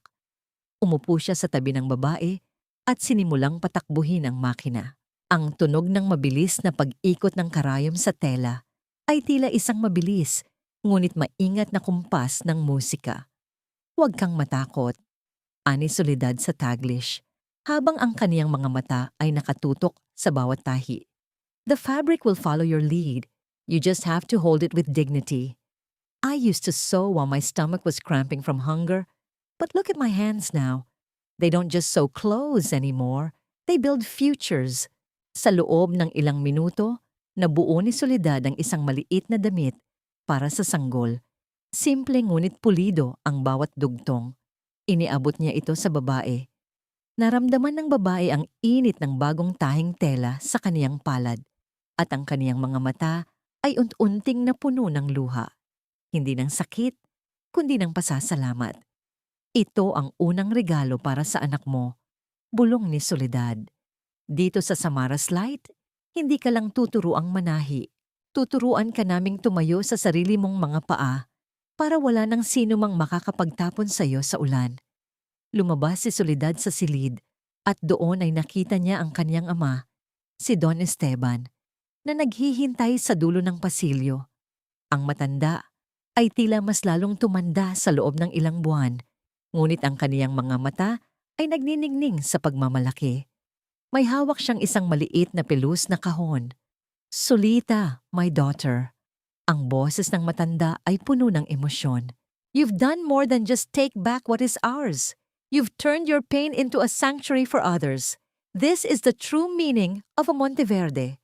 Umupo siya sa tabi ng babae at sinimulang patakbuhin ang makina. Ang tunog ng mabilis na pag-ikot ng karayom sa tela ay tila isang mabilis ngunit maingat na kumpas ng musika. Huwag kang matakot, ani Soledad sa Taglish, habang ang kaniyang mga mata ay nakatutok sa bawat tahi. The fabric will follow your lead. You just have to hold it with dignity. I used to sew while my stomach was cramping from hunger, but look at my hands now. They don't just sew clothes anymore. They build futures. Sa loob ng ilang minuto, nabuo ni Soledad ang isang maliit na damit para sa sanggol. Simple ngunit pulido ang bawat dugtong. Iniabot niya ito sa babae. Naramdaman ng babae ang init ng bagong tahing tela sa kaniyang palad at ang kaniyang mga mata ay unti-unting napuno ng luha. Hindi ng sakit, kundi ng pasasalamat. Ito ang unang regalo para sa anak mo, bulong ni Soledad. Dito sa Samaras Light, hindi ka lang tuturuang manahi. Tuturuan ka naming tumayo sa sarili mong mga paa para wala nang sino mang makakapagtapon sa iyo sa ulan. Lumabas si Soledad sa silid at doon ay nakita niya ang kanyang ama, si Don Esteban, na naghihintay sa dulo ng pasilyo. Ang matanda ay tila mas lalong tumanda sa loob ng ilang buwan, ngunit ang kaniyang mga mata ay nagniningning sa pagmamalaki. May hawak siyang isang maliit na pelus na kahon. "Solita, my daughter." Ang boses ng matanda ay puno ng emosyon. "You've done more than just take back what is ours. You've turned your pain into a sanctuary for others. This is the true meaning of a Monteverde."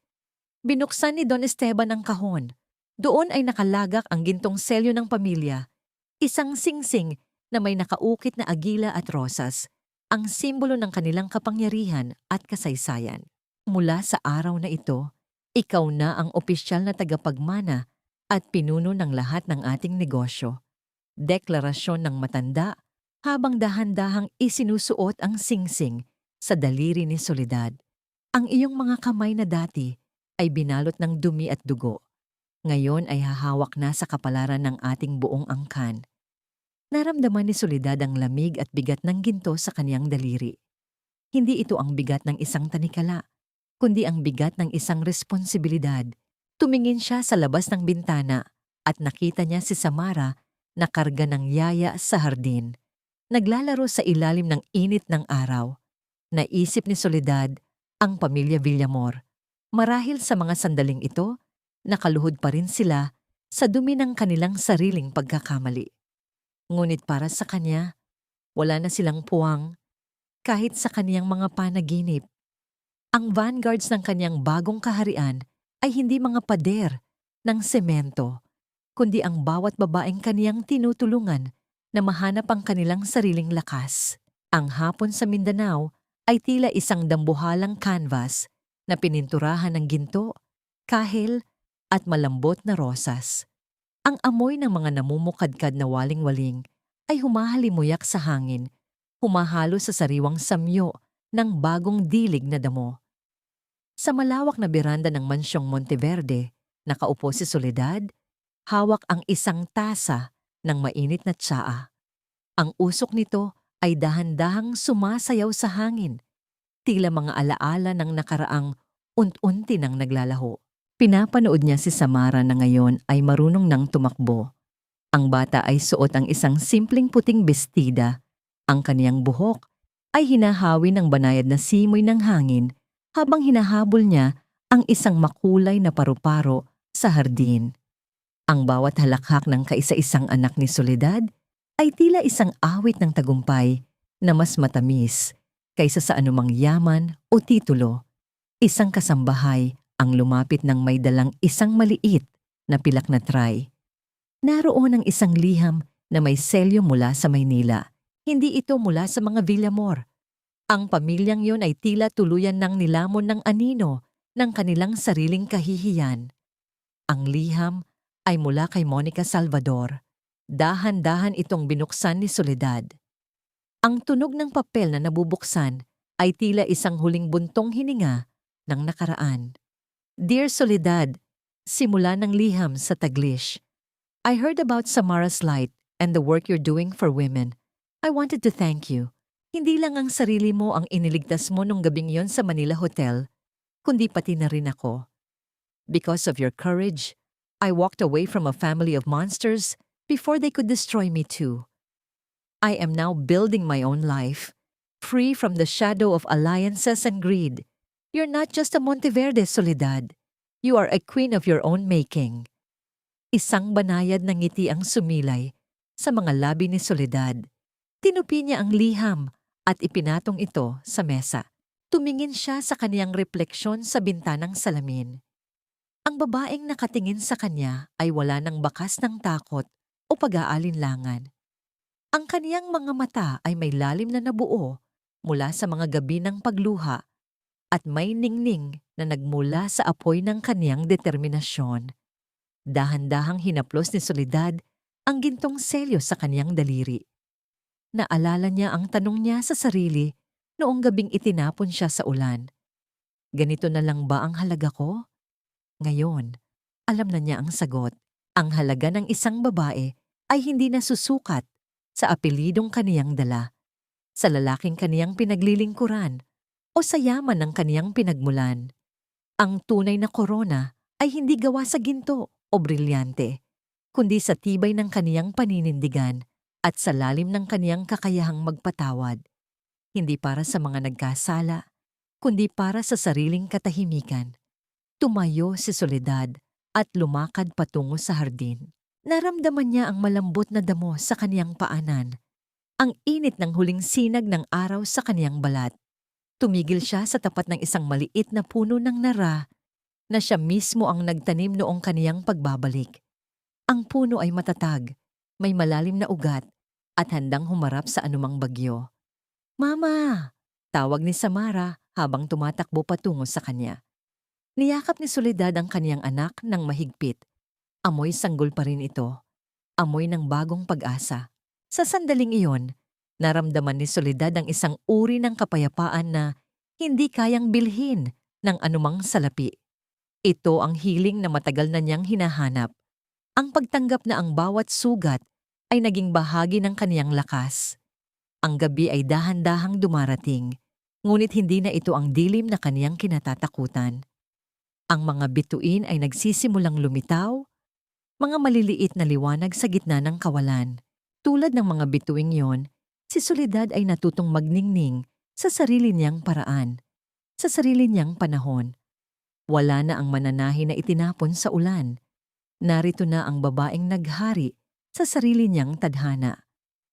Binuksan ni Don Esteban ang kahon. Doon ay nakalagak ang gintong selyo ng pamilya. Isang singsing na may nakaukit na agila at rosas, ang simbolo ng kanilang kapangyarihan at kasaysayan. Mula sa araw na ito, ikaw na ang opisyal na tagapagmana at pinuno ng lahat ng ating negosyo. Deklarasyon ng matanda habang dahan-dahang isinusuot ang singsing sa daliri ni Soledad. Ang iyong mga kamay na dati ay binalot ng dumi at dugo. Ngayon ay hahawak na sa kapalaran ng ating buong angkan. Naramdaman ni Soledad ang lamig at bigat ng ginto sa kaniyang daliri. Hindi ito ang bigat ng isang tanikala, kundi ang bigat ng isang responsibilidad. Tumingin siya sa labas ng bintana at nakita niya si Samara na karga ng yaya sa hardin. Naglalaro sa ilalim ng init ng araw. Naisip ni Soledad ang pamilya Villamor. Marahil sa mga sandaling ito, nakaluhod pa rin sila sa dumi ng kanilang sariling pagkakamali. Ngunit para sa kanya, wala na silang puwang kahit sa kaniyang mga panaginip. Ang vanguards ng kanyang bagong kaharian ay hindi mga pader ng semento, kundi ang bawat babaeng kaniyang tinutulungan na mahanap ang kanilang sariling lakas. Ang hapon sa Mindanao ay tila isang dambuhalang canvas na pininturahan ng ginto, kahel at malambot na rosas. Ang amoy ng mga namumukadkad na waling-waling ay humahalimuyak sa hangin, humahalo sa sariwang samyo ng bagong dilig na damo. Sa malawak na beranda ng mansyong Monteverde, nakaupo si Soledad, hawak ang isang tasa ng mainit na tsaa. Ang usok nito ay dahan-dahang sumasayaw sa hangin, tila mga alaala ng nakaraang unti nang naglalaho. Pinapanood niya si Samara na ngayon ay marunong nang tumakbo. Ang bata ay suot ang isang simpleng puting bestida. Ang kaniyang buhok ay hinahawi ng banayad na simoy ng hangin habang hinahabol niya ang isang makulay na paru-paro sa hardin. Ang bawat halakhak ng kaisa-isang anak ni Soledad ay tila isang awit ng tagumpay na mas matamis kaysa sa anumang yaman o titulo. Isang kasambahay ang lumapit ng may dalang isang maliit na pilak na tray. Naroon ang isang liham na may selyo mula sa Maynila. Hindi ito mula sa mga Villamor. Ang pamilyang yon ay tila tuluyan ng nilamon ng anino ng kanilang sariling kahihiyan. Ang liham ay mula kay Monica Salvador. Dahan-dahan itong binuksan ni Soledad. Ang tunog ng papel na nabubuksan ay tila isang huling buntong hininga ng nakaraan. "Dear Soledad," simula ng liham sa Taglish. "I heard about Samara's Light and the work you're doing for women. I wanted to thank you. Hindi lang ang sarili mo ang iniligtas mo nung gabing yon sa Manila Hotel, kundi pati na rin ako. Because of your courage, I walked away from a family of monsters before they could destroy me too. I am now building my own life, free from the shadow of alliances and greed. You're not just a Monteverde, Soledad. You are a queen of your own making." Isang banayad na ngiti ang sumilay sa mga labi ni Soledad. Tinupi niya ang liham at ipinatong ito sa mesa. Tumingin siya sa kaniyang refleksyon sa bintanang salamin. Ang babaeng nakatingin sa kanya ay wala ng bakas ng takot o pag-aalinlangan. Ang kaniyang mga mata ay may lalim na nabuo mula sa mga gabi ng pagluha at may ningning na nagmula sa apoy ng kaniyang determinasyon. Dahan-dahang hinaplos ni Soledad ang gintong selyo sa kaniyang daliri. Naalala niya ang tanong niya sa sarili noong gabing itinapon siya sa ulan. Ganito na lang ba ang halaga ko? Ngayon, alam na niya ang sagot. Ang halaga ng isang babae ay hindi nasusukat sa apelidong kaniyang dala, sa lalaking kaniyang pinaglilingkuran, o sa yaman ng kaniyang pinagmulan. Ang tunay na korona ay hindi gawa sa ginto o brilyante, kundi sa tibay ng kaniyang paninindigan at sa lalim ng kaniyang kakayahang magpatawad. Hindi para sa mga nagkasala, kundi para sa sariling katahimikan. Tumayo si Soledad at lumakad patungo sa hardin. Naramdaman niya ang malambot na damo sa kaniyang paanan, ang init ng huling sinag ng araw sa kaniyang balat. Tumigil siya sa tapat ng isang maliit na puno ng nara na siya mismo ang nagtanim noong kaniyang pagbabalik. Ang puno ay matatag, may malalim na ugat, at handang humarap sa anumang bagyo. "Mama!" Tawag ni Samara habang tumatakbo patungo sa kanya. Niyakap ni Soledad ang kaniyang anak ng mahigpit. Amoy sanggol pa rin ito. Amoy ng bagong pag-asa. Sa sandaling iyon, naramdaman ni Soledad ang isang uri ng kapayapaan na hindi kayang bilhin ng anumang salapi. Ito ang healing na matagal na niyang hinahanap. Ang pagtanggap na ang bawat sugat ay naging bahagi ng kaniyang lakas. Ang gabi ay dahan-dahang dumarating, ngunit hindi na ito ang dilim na kaniyang kinatatakutan. Ang mga bituin ay nagsisimulang lumitaw, mga maliliit na liwanag sa gitna ng kawalan. Tulad ng mga bituing yon, si Soledad ay natutong magningning sa sarili niyang paraan, sa sarili niyang panahon. Wala na ang mananahi na itinapon sa ulan. Narito na ang babaeng naghari sa sarili niyang tadhana.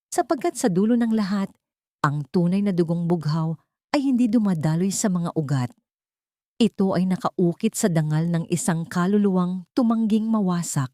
Sapagkat sa dulo ng lahat, ang tunay na dugong bughaw ay hindi dumadaloy sa mga ugat. Ito ay nakaukit sa dangal ng isang kaluluwang tumangging mawasak